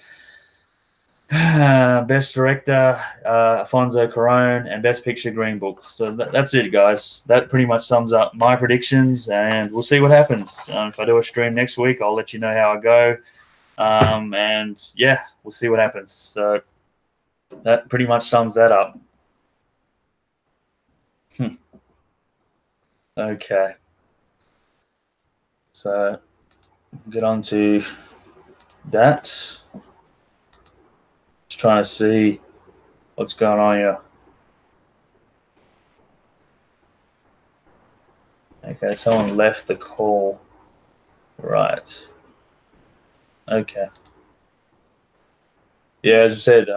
Best director, Alfonso Cuarón. And best picture, Green Book. So that's it, guys. That pretty much sums up my predictions, and we'll see what happens. If I do a stream next week, I'll let you know how I go. And yeah, we'll see what happens. So that pretty much sums that up. Okay. So get on to that. Just trying to see what's going on here. Okay, someone left the call. Right. Okay. Yeah, as I said,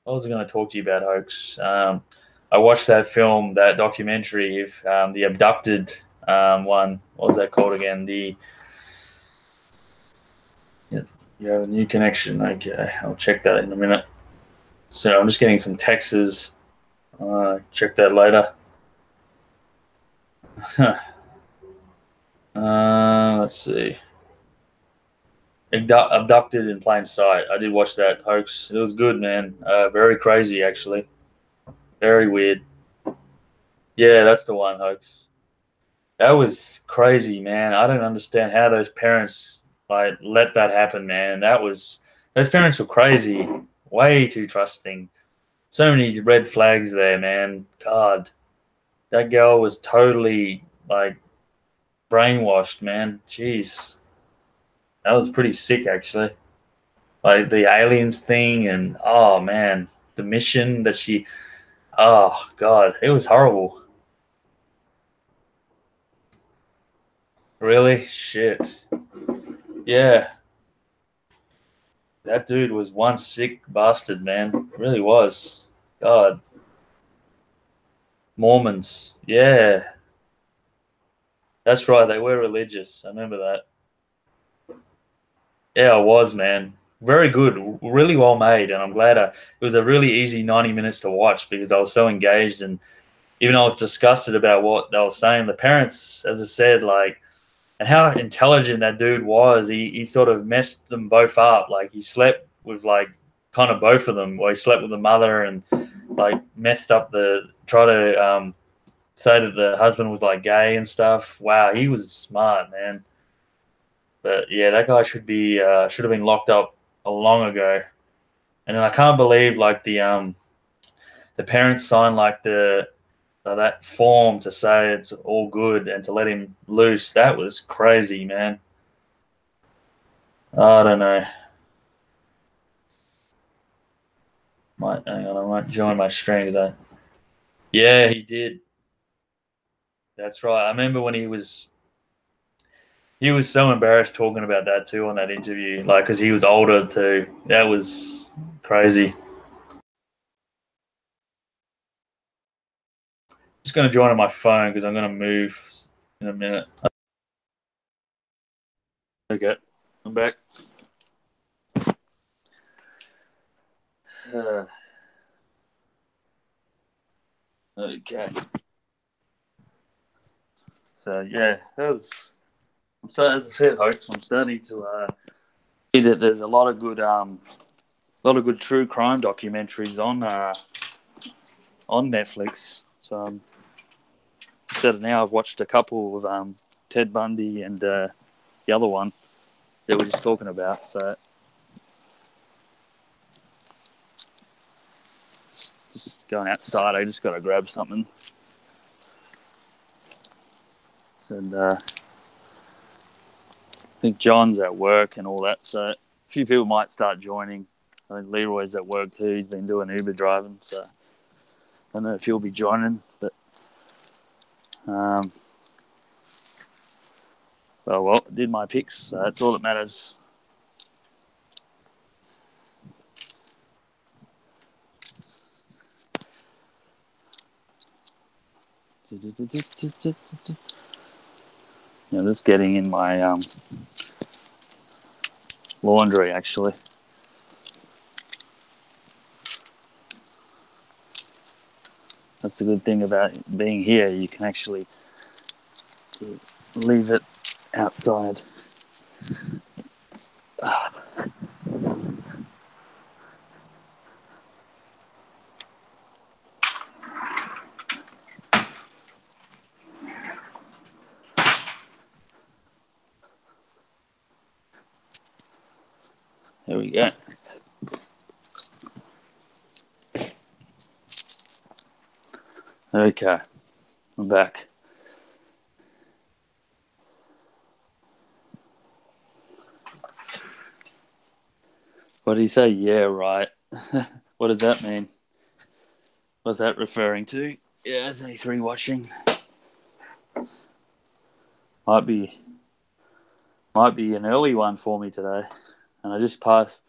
I was going to talk to you about hoax. I watched that film, that documentary, if the abducted one. What was that called again? You have a new connection. Okay, I'll check that in a minute. So I'm just getting some texts. Check that later. Let's see. Abducted in Plain Sight. I did watch that hoax. It was good, man. Very crazy, actually. Very weird. Yeah, that's the one, hoax. That was crazy, man. I don't understand how those parents like let that happen, man. Those parents were crazy. Way too trusting. So many red flags there, man. God, that girl was totally like brainwashed, man. Jeez, that was pretty sick, actually. Like the aliens thing, and oh man, the mission that she. Oh God, it was horrible. Really, shit. Yeah, that dude was one sick bastard, man. Really was. God, Mormons. Yeah, that's right. They were religious. I remember that. Yeah, I was, man. Very good, really well made, and I'm glad it was a really easy 90 minutes to watch because I was so engaged, and even though I was disgusted about what they were saying, the parents, as I said, like, and how intelligent that dude was. He sort of messed them both up. Like he slept with like kind of both of them. Or he slept with the mother and like messed up try to say that the husband was like gay and stuff. Wow, he was smart, man. But yeah, that guy should have been locked up a long ago. And then I can't believe like the parents signed like that form to say it's all good and to let him loose. That was crazy, man. I don't know. Hang on, I might join my stream. Yeah, he did. That's right. I remember when he was so embarrassed talking about that too on that interview, like because he was older too. That was crazy. Just gonna join on my phone because I'm gonna move in a minute. Okay, I'm back. Okay. So yeah, that was. So as I said, hoax. I'm starting to see that there's a lot of good A lot of good true crime documentaries on Netflix. So instead of now, I've watched a couple of Ted Bundy and the other one that we're just talking about. So just going outside, I just got to grab something. And I think John's at work and all that. So a few people might start joining. I think Leroy's at work too. He's been doing Uber driving. So I don't know if he'll be joining, but well, did my picks. So that's all that matters. Just getting in my laundry, actually. That's the good thing about being here. You can actually leave it outside. There we go. Okay, I'm back. What did he say? Yeah, right. What does that mean? What's that referring to? Yeah, there's only 3 watching. Might be an early one for me today. And I just passed.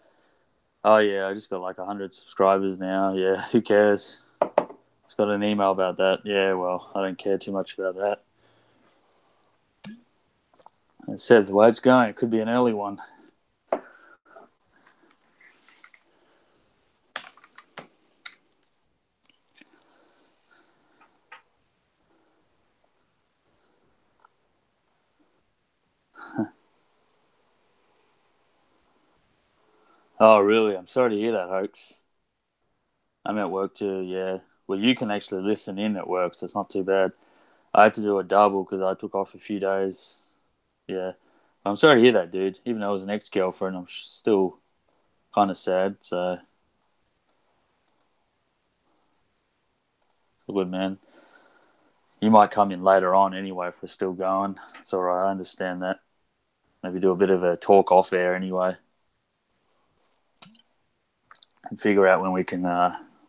Oh yeah, I just got like 100 subscribers now. Yeah, who cares? Just got an email about that. Yeah, well, I don't care too much about that. I said the way it's going, it could be an early one. Oh, really? I'm sorry to hear that, Hoax. I'm at work too, yeah. Well, you can actually listen in at work, so it's not too bad. I had to do a double because I took off a few days. Yeah. I'm sorry to hear that, dude. Even though it was an ex-girlfriend, I'm still kind of sad, so good, man. You might come in later on anyway if we're still going. It's all right. I understand that. Maybe do a bit of a talk off air anyway and figure out when we can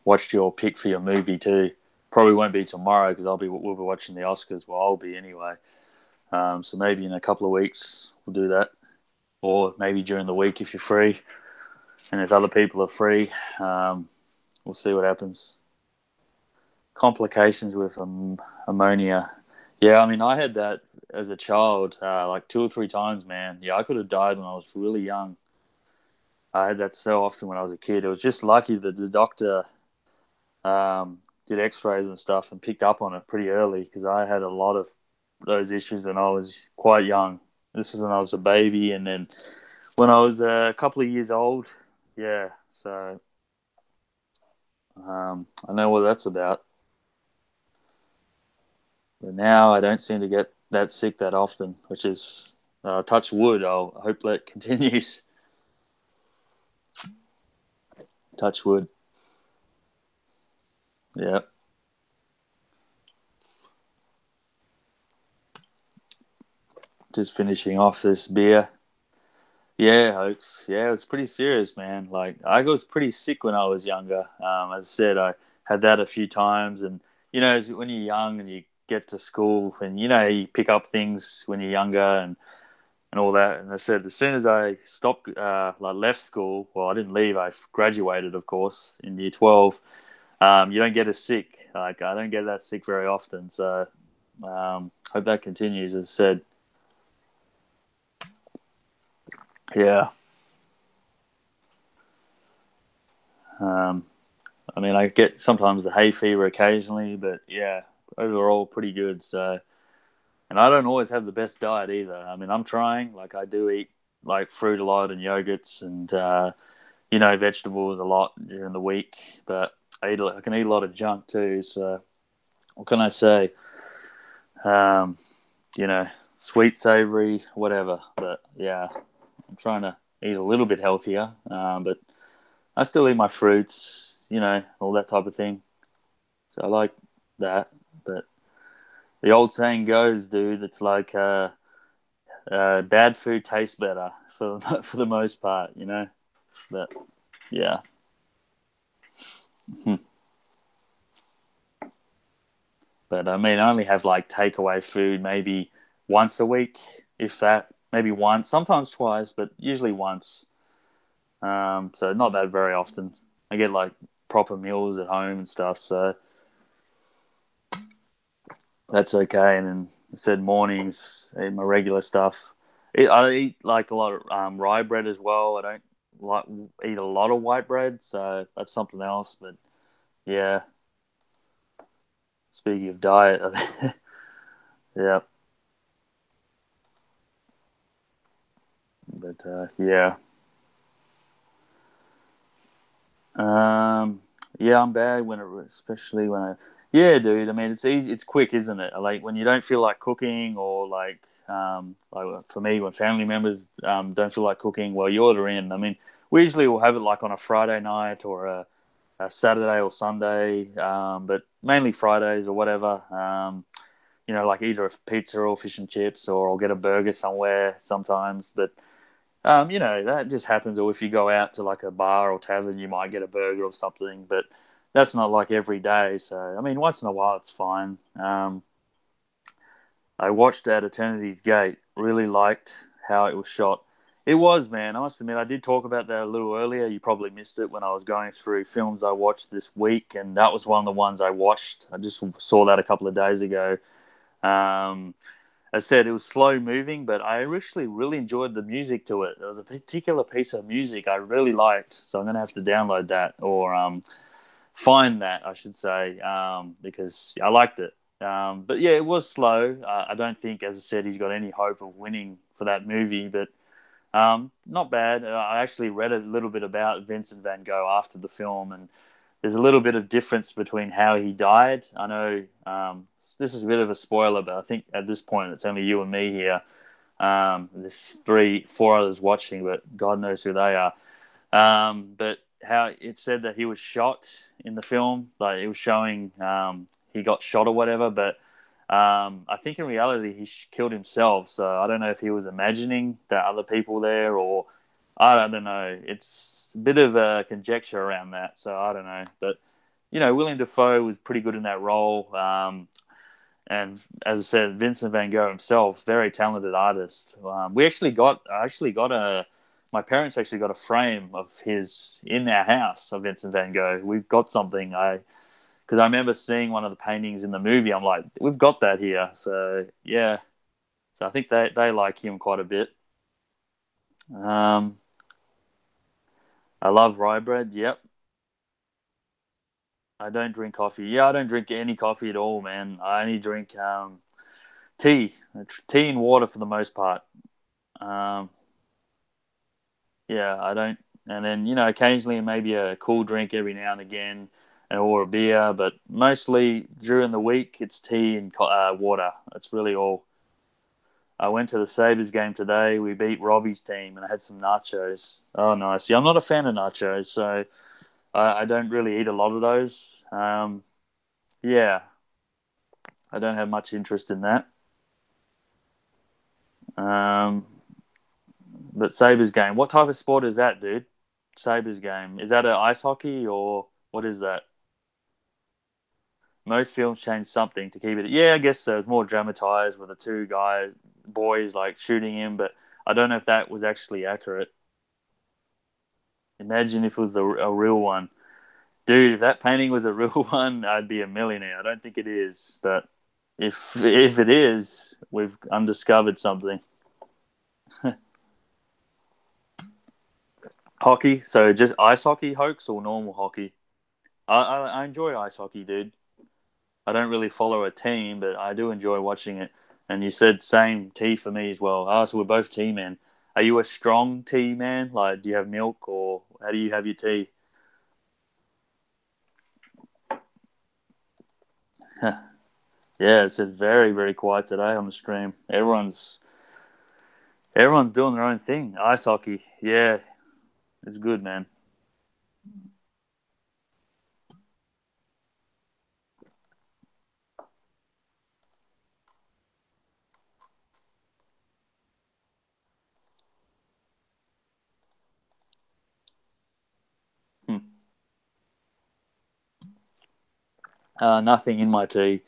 watch your pick for your movie too. Probably won't be tomorrow because we'll be watching the Oscars. Well, I'll be anyway. So maybe in a couple of weeks we'll do that, or maybe during the week if you're free, and if other people are free, we'll see what happens. Complications with ammonia. Yeah, I mean, I had that as a child, like 2 or 3 times, man. Yeah, I could have died when I was really young. I had that so often when I was a kid. It was just lucky that the doctor did X-rays and stuff and picked up on it pretty early because I had a lot of those issues when I was quite young. This was when I was a baby, and then when I was a couple of years old. Yeah, so I know what that's about. But now I don't seem to get that sick that often, which is touch wood. I hope that continues. Touch wood. Yeah. Just finishing off this beer. Yeah, Hoax. Yeah, it was pretty serious, man. Like, I was pretty sick when I was younger. As I said, I had that a few times. And, when you're young and you get to school and, you pick up things when you're younger and all that. And I said, as soon as I stopped, left school, well, I didn't leave. I graduated, of course, in year 12. You don't get as sick. Like, I don't get that sick very often. So, hope that continues, as I said. Yeah. Um, I mean, I get sometimes the hay fever occasionally, but yeah, overall pretty good. So, and I don't always have the best diet either. I mean, I'm trying. Like, I do eat like fruit a lot and yogurts and vegetables a lot during the week, but I can eat a lot of junk too. So what can I say? Um, sweet, savory, whatever. But yeah, I'm trying to eat a little bit healthier. But I still eat my fruits, all that type of thing. So I like that. But the old saying goes, dude, it's like bad food tastes better for for the most part. But yeah. But I mean, I only have like takeaway food maybe once a week, if that. Maybe once, sometimes twice, but usually once. So not that very often. I get like proper meals at home and stuff, so that's okay. And then I said mornings, I eat my regular stuff. I eat like a lot of rye bread as well. I don't like eat a lot of white bread, so that's something else. But yeah, speaking of diet, yeah, but yeah. Um, yeah, I'm bad especially when yeah, dude. I mean, it's easy, it's quick, isn't it? Like when you don't feel like cooking, or like for me, when family members don't feel like cooking, well, you order in. I mean, we usually will have it like on a Friday night or a Saturday or Sunday, but mainly Fridays or whatever. Like either a pizza or fish and chips, or I'll get a burger somewhere sometimes, but. That just happens. Or if you go out to like a bar or tavern, you might get a burger or something, but that's not like every day. So, I mean, once in a while, it's fine. I watched At Eternity's Gate, really liked how it was shot. It was, man, I must admit, I did talk about that a little earlier. You probably missed it when I was going through films I watched this week, and that was one of the ones I watched. I just saw that a couple of days ago. Um, I said it was slow moving, but I actually really enjoyed the music to it. There was a particular piece of music I really liked, so I'm gonna have to download that or find that, I should say, because I liked it. But yeah, it was slow. I don't think, as I said, he's got any hope of winning for that movie, but not bad. I actually read a little bit about Vincent Van Gogh after the film, and there's a little bit of difference between how he died. I know this is a bit of a spoiler, but I think at this point it's only you and me here. There's four others watching, but God knows who they are. But how it said that he was shot in the film, like it was showing he got shot or whatever, but I think in reality he killed himself. So I don't know if he was imagining that other people there, or I don't know. It's a bit of a conjecture around that. So I don't know, but William Dafoe was pretty good in that role. And as I said, Vincent Van Gogh himself, very talented artist. I actually got my parents actually got a frame of his in our house of Vincent Van Gogh. We've got something. Because I remember seeing one of the paintings in the movie. I'm like, we've got that here. So yeah. So I think they like him quite a bit. Um, I love rye bread. Yep. I don't drink coffee. Yeah, I don't drink any coffee at all, man. I only drink tea, tea and water for the most part. Um, yeah, I don't. And then occasionally maybe a cool drink every now and again, or a beer. But mostly during the week, it's tea and water. That's really all. I went to the Sabres game today. We beat Robbie's team, and I had some nachos. Oh, nice. Yeah, I'm not a fan of nachos, so I don't really eat a lot of those. Yeah, I don't have much interest in that. Um, but Sabres game. What type of sport is that, dude? Sabres game. Is that an ice hockey or what is that? Most films change something to keep it. Yeah, I guess so. It's more dramatized with the two boys like shooting him, but I don't know if that was actually accurate. Imagine if it was a real one. Dude, if that painting was a real one, I'd be a millionaire. I don't think it is, but if it is, we've undiscovered something. Hockey, so just ice hockey hoax or normal hockey? I enjoy ice hockey, dude. I don't really follow a team, but I do enjoy watching it. And you said same T for me as well. Oh, so we're both T men. Are you a strong tea man? Like, do you have milk or how do you have your tea? Yeah, it's just very, very quiet today on the stream. Everyone's doing their own thing. Ice hockey, yeah, it's good, man. Hmm. Nothing in my tea.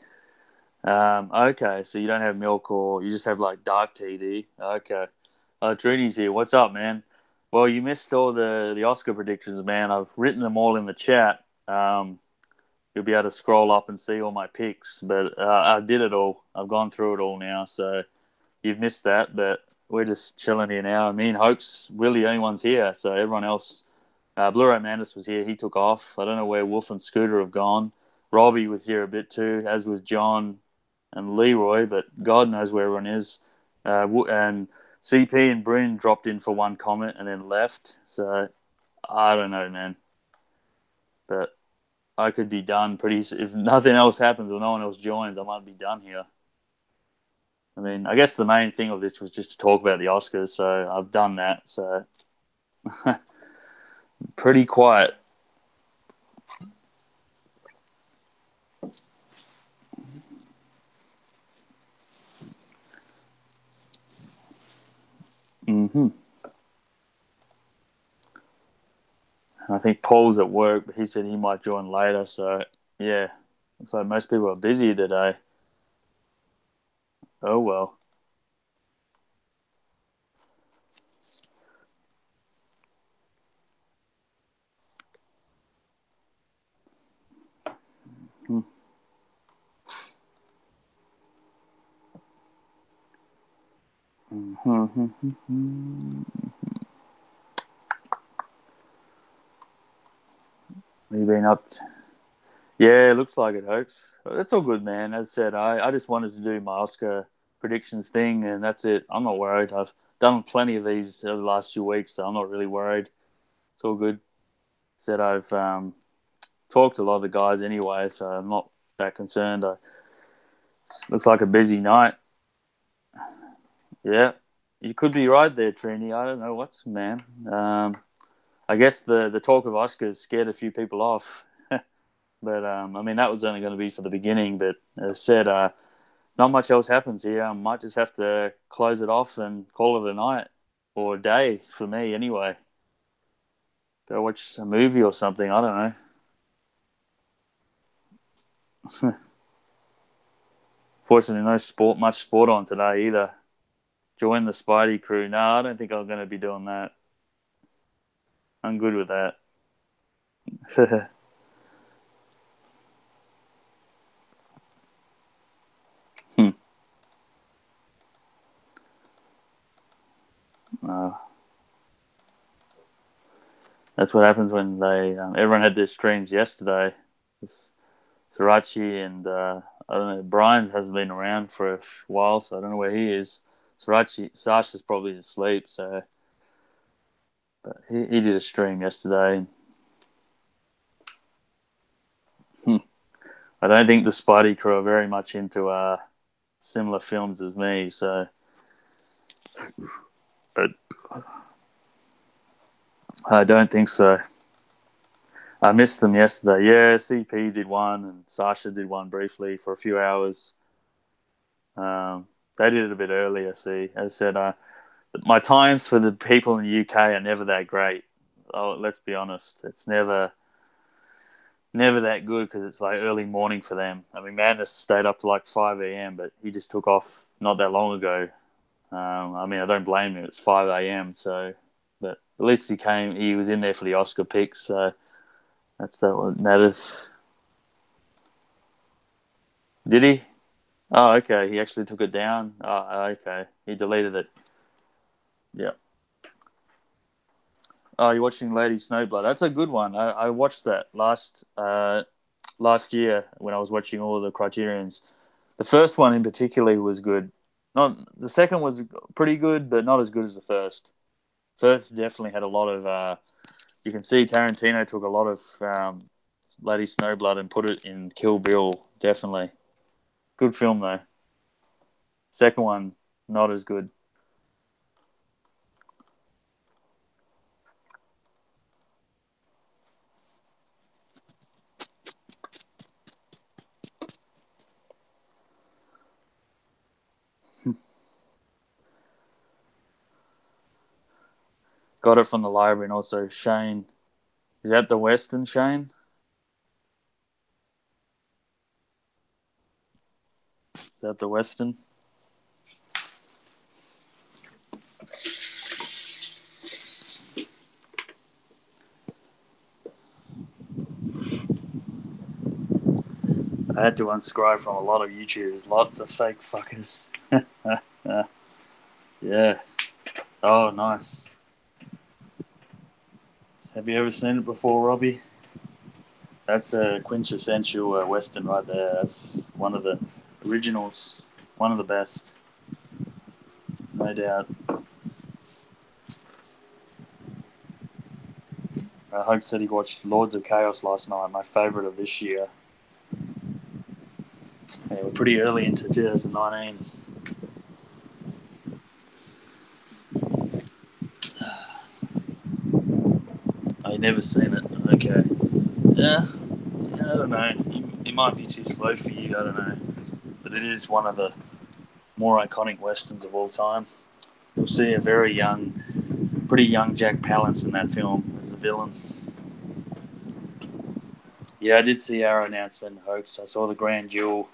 Okay, so you don't have milk or you just have like dark tea, do you? Okay. Trini's here. What's up, man? Well, you missed all the Oscar predictions, man. I've written them all in the chat. You'll be able to scroll up and see all my picks, but I did it all. I've gone through it all now, so you've missed that. But we're just chilling here now. Me and Hope's really the only ones here, so everyone else. Blu-ray Mandis was here. He took off. I don't know where Wolf and Scooter have gone. Robbie was here a bit too, as was John and Leroy, but God knows where everyone is. And CP and Bryn dropped in for one comment and then left. So I don't know, man. But I could be done pretty. If nothing else happens or no one else joins, I might be done here. I mean, I guess the main thing of this was just to talk about the Oscars. So I've done that. So pretty quiet. Mm-hmm. I think Paul's at work, but he said he might join later. So yeah, looks like most people are busy today. Oh well. Hmm. You been up? Yeah, it looks like it, Hoax. That's all good, man. As I said, I just wanted to do my Oscar predictions thing, and that's it. I'm not worried. I've done plenty of these over the last 2 weeks, so I'm not really worried. It's all good. Said I've talked to a lot of the guys anyway, so I'm not that concerned. Looks like a busy night. Yeah, you could be right there, Trini. I don't know what's man. I guess the talk of Oscars scared a few people off. But I mean, that was only going to be for the beginning. But as I said, not much else happens here. I might just have to close it off and call it a night or a day for me anyway. Go watch a movie or something. I don't know. Fortunately, much sport on today either. Join the Spidey crew. No, I don't think I'm going to be doing that. I'm good with that. Hmm. uh, that's what happens when they everyone had their streams yesterday. It's Srirachi and I don't know. Brian hasn't been around for a while, so I don't know where he is. Sasha's probably asleep, so but he did a stream yesterday. Hmm. I don't think the Spidey crew are very much into similar films as me, so but I don't think so. I missed them yesterday. Yeah, CP did one and Sasha did one briefly for a few hours. Um, they did it a bit earlier. See, as I said, my times for the people in the UK are never that great. Oh, let's be honest, it's never that good because it's like early morning for them. I mean, Madness stayed up to like 5 a.m., but he just took off not that long ago. I mean, I don't blame him. It's 5 a.m., so but at least he came. He was in there for the Oscar picks, so that's what matters. Did he? Oh, okay. He actually took it down. Oh, okay. He deleted it. Yeah. Oh, you're watching Lady Snowblood. That's a good one. I watched that last year when I was watching all of the Criterions. The first one in particular was good. Not the second was pretty good, but not as good as the first. First definitely had a lot of. You can see Tarantino took a lot of Lady Snowblood and put it in Kill Bill. Definitely good film though. Second one not as good. Got it from the library, and also Shane. Is that the Western, Shane? Is that the Western? I had to unsubscribe from a lot of YouTubers. Lots of fake fuckers. Yeah. Oh, nice. Have you ever seen it before, Robbie? That's a quintessential Western right there. That's one of the originals. One of the best. No doubt. Hope said he watched Lords of Chaos last night, my favourite of this year. Yeah, we're pretty early into 2019. I've never seen it. Okay. Yeah, I don't know. It might be too slow for you. I don't know. But it is one of the more iconic westerns of all time. You'll see a very young, pretty young Jack Palance in that film as the villain. Yeah, I did see Arrow announcement. Hopes. I saw the Grand Duel.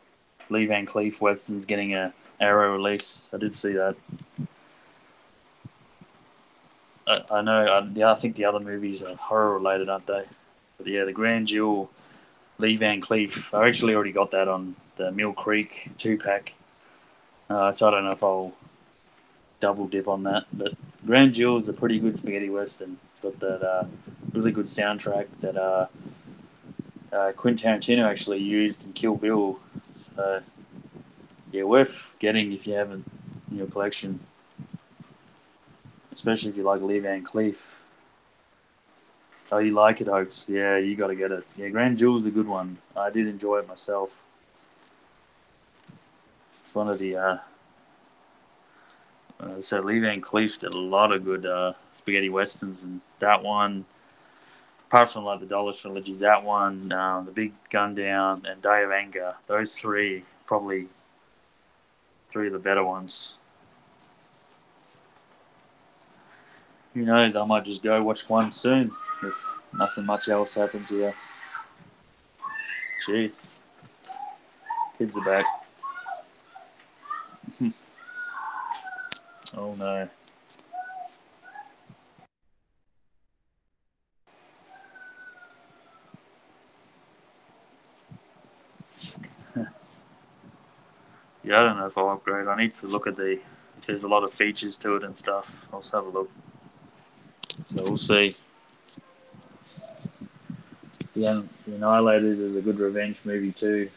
Lee Van Cleef Western's getting a Arrow release. I did see that. I know. I think the other movies are horror related, aren't they? But yeah, the Grand Duel, Lee Van Cleef. I actually already got that on the Mill Creek 2-pack. So I don't know if I'll double dip on that. But Grand Duel is a pretty good spaghetti western. It's got that really good soundtrack that Quentin Tarantino actually used in Kill Bill. So yeah, worth getting if you haven't in your collection, especially if you like Lee Van Cleef. Oh, you like it, Oaks? Yeah, you got to get it. Yeah, Grand Duel's a good one. I did enjoy it myself. It's one of the so Lee Van Cleef did a lot of good spaghetti westerns, and that one, apart from like the Dollar trilogy, that one, the Big Gun Down, and Day of Anger, those three probably three of the better ones. Who knows? I might just go watch one soon if nothing much else happens here. Gee, kids are back. Oh no. Yeah, I don't know if I'll upgrade. I need to look at if there's a lot of features to it and stuff. I'll just have a look. So we'll see. The Annihilators is a good revenge movie too.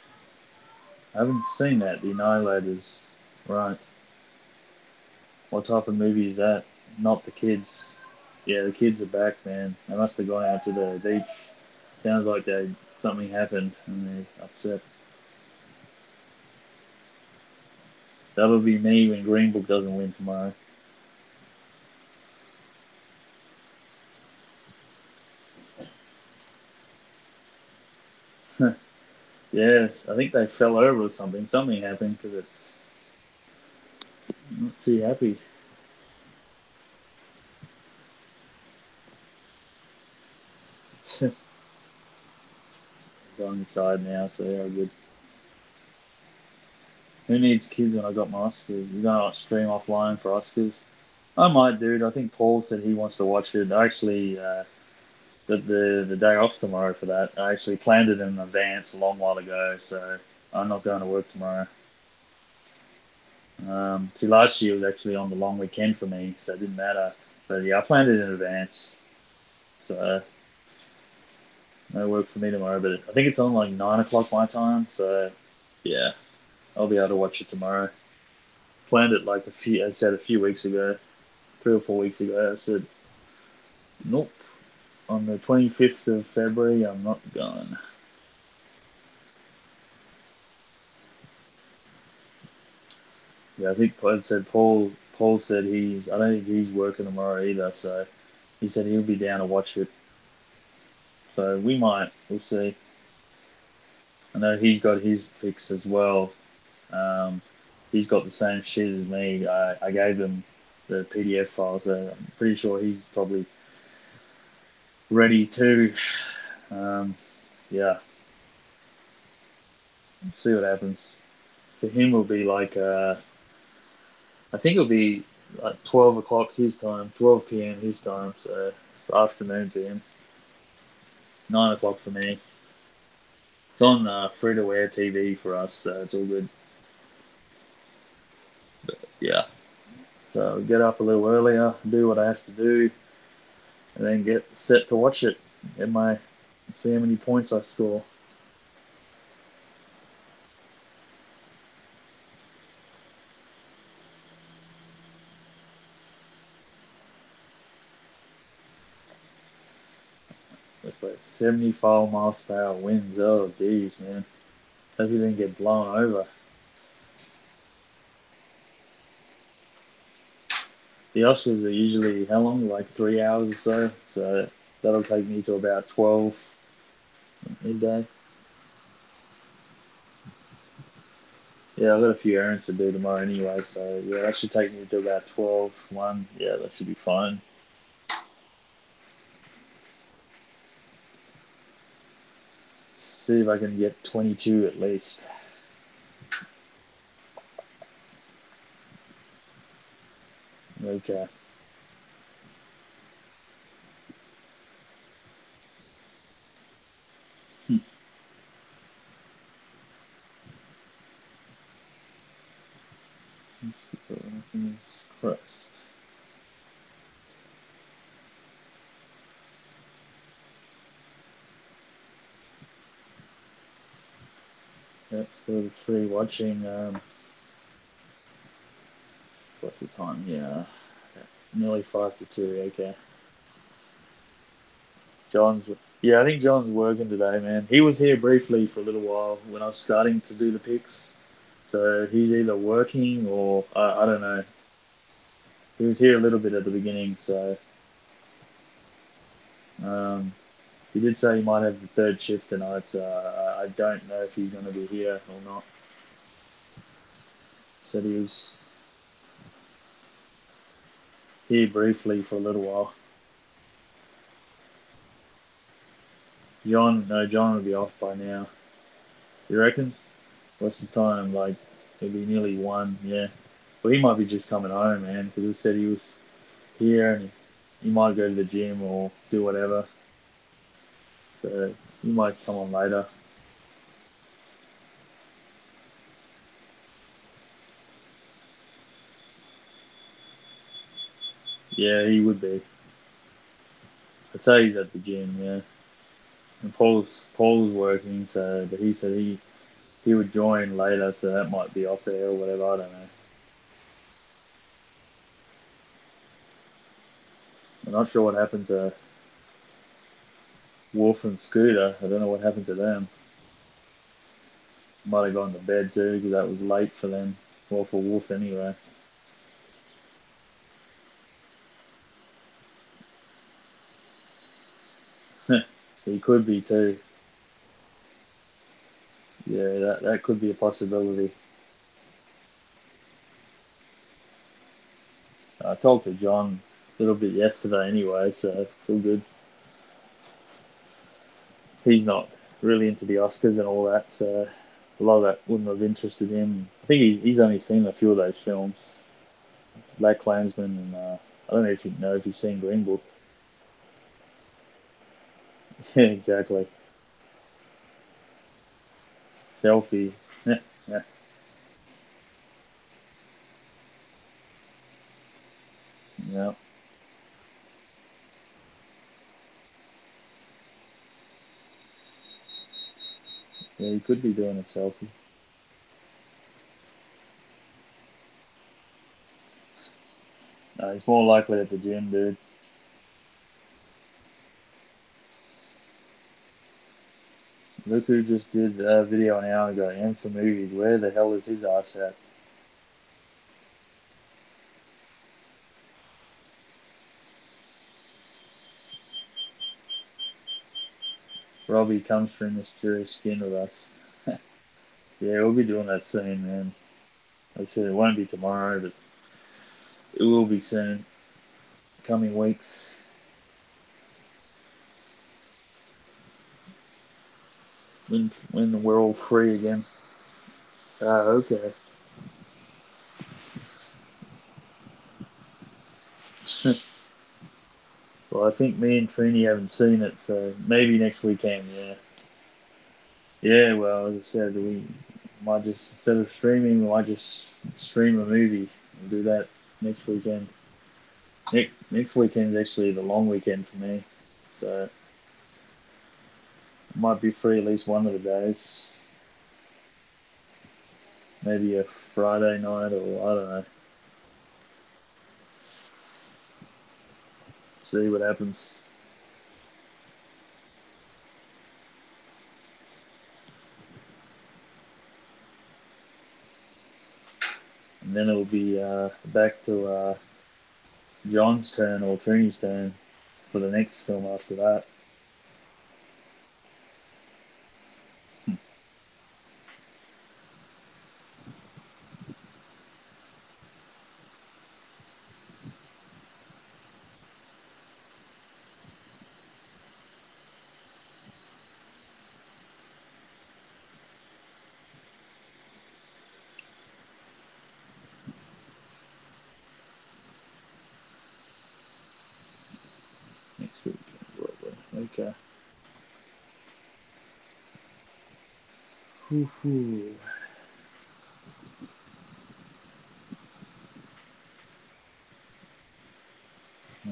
I haven't seen that. The Annihilators. Right. What type of movie is that? Not the kids. Yeah, the kids are back, man. They must have gone out to the beach. Sounds like something happened and they're upset. That'll be me when Green Book doesn't win tomorrow. Yes, I think they fell over or something. Something happened because it's not too happy. Going inside now, so they're good. Who needs kids when I got my Oscars? You're gonna stream offline for Oscars? I might, dude. I think Paul said he wants to watch it. I actually got the day off tomorrow for that. I actually planned it in advance a long while ago, so I'm not going to work tomorrow. See, last year was actually on the long weekend for me, so it didn't matter. But yeah, I planned it in advance, so no work for me tomorrow. But I think it's on like 9 o'clock my time, so yeah, I'll be able to watch it tomorrow. Planned it like I said a few weeks ago, 3 or 4 weeks ago. I said Nope. On the 25th of February, I'm not going. Yeah, I think Paul said Paul said he's. I don't think he's working tomorrow either. So he said he'll be down to watch it. So we might. We'll see. I know he's got his picks as well. Um, he's got the same shit as me. I gave him the PDF file, so I'm pretty sure he's probably ready too. Um, yeah, see what happens. For him, it'll be like I think it'll be like 12 o'clock his time, 12 p.m. his time. So it's afternoon for him. 9 o'clock for me. It's on free to air TV for us, so it's all good. But yeah, so get up a little earlier, do what I have to do, and then get set to watch it. Get my see how many points I score. With like 75 miles per hour winds. Oh, geez, man. Hope you didn't get blown over. The Oscars are usually how long? Like 3 hours or so. So that'll take me to about 12 midday. Yeah, I've got a few errands to do tomorrow anyway, so yeah, that should take me to about 12, 1. Yeah, that should be fine. See if I can get 22 at least. Okay. Christ. Yep, still free watching. What's the time? Yeah, nearly 5 to 2. Okay. John's. Yeah, I think John's working today, man. He was here briefly for a little while when I was starting to do the picks. So he's either working or I don't know. He was here a little bit at the beginning, so um, he did say he might have the third shift tonight. So I don't know if he's going to be here or not. Said he was here briefly for a little while. John, no, John will be off by now. You reckon? What's the time? Like, it'll be nearly 1. Yeah. Well, he might be just coming home, man, because he said he was here and he might go to the gym or do whatever. So he might come on later. Yeah, he would be. I'd say he's at the gym, yeah. And Paul's working, so but he said he would join later, so that might be off there or whatever. I don't know. I'm not sure what happened to Wolf and Scooter. I don't know what happened to them. Might have gone to bed too because that was late for them. Well, for Wolf anyway. He could be too. Yeah, that could be a possibility. I talked to John a little bit yesterday anyway, so it's all good. He's not really into the Oscars and all that, so a lot of that wouldn't have interested him. I think he's only seen a few of those films, Black Klansman, and I don't know if you know if he's seen Green Book. Yeah, exactly. Selfie. Yeah, yeah, yeah. Yeah, he could be doing a selfie. No, he's more likely at the gym, dude. Look who just did a video an hour ago. M for movies. Where the hell is his ass at? Robbie comes through mysterious skin with us. Yeah, we'll be doing that soon, man. Like I said, it won't be tomorrow, but it will be soon. Coming weeks. When we're all free again. Okay. Well, I think me and Trini haven't seen it, so maybe next weekend, yeah. Yeah, well, as I said, we might just, instead of streaming, we might just stream a movie and do that next weekend. Next weekend's actually the long weekend for me, so I might be free at least one of the days. Maybe a Friday night, or I don't know. See what happens. And then it'll be back to John's turn or Trini's turn for the next film after that. Next weekend, probably. Okay. Whew.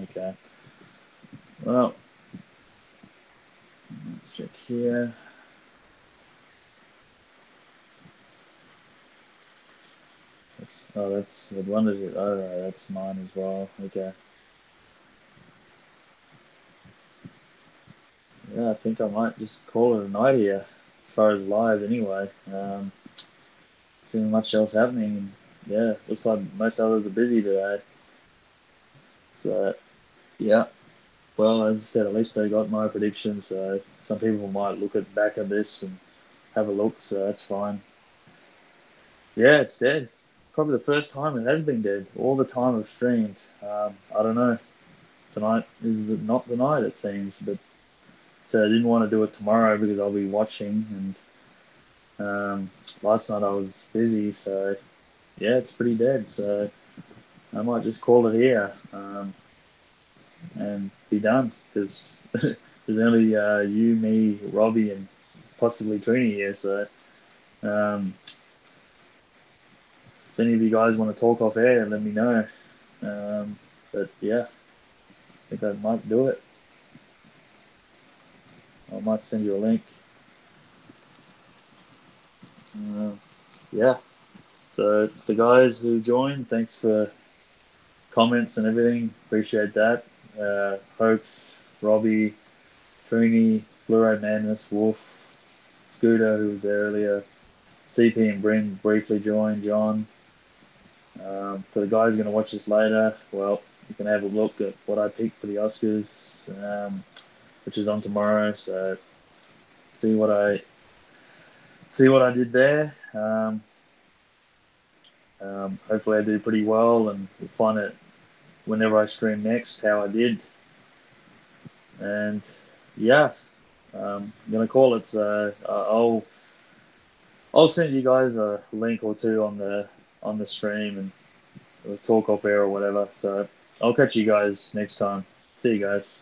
Okay. Well, let's check here. That's what one is it? Oh, right, that's mine as well. Okay. Yeah, I think I might just call it a night here, as far as live anyway. Seeing much else happening. Yeah, looks like most others are busy today. So, yeah. Well, as I said, at least I got my predictions. So some people might look at back at this and have a look. So that's fine. Yeah, it's dead. Probably the first time it has been dead. All the time I've streamed. I don't know. Tonight is not the night, it seems. But so I didn't want to do it tomorrow because I'll be watching. And last night I was busy, so yeah, it's pretty dead. So I might just call it here and be done because there's only you, me, Robbie, and possibly Trini here. So um, if any of you guys want to talk off air, let me know. But yeah, I think I might do it. I might send you a link. Uh, yeah. So the guys who joined, thanks for comments and everything. Appreciate that. Hopes, Robbie, Trini, Blu-ray Madness, Wolf, Scooter, who was there earlier, CP and Bryn briefly joined, John. For the guys going to watch this later, well, you can have a look at what I picked for the Oscars, which is on tomorrow. So see what I did there. Hopefully I do pretty well, and we'll find it whenever I stream next how I did. And yeah, I'm gonna call it. So I'll send you guys a link or two on the stream, and we'll talk off air or whatever. So I'll catch you guys next time. See you guys.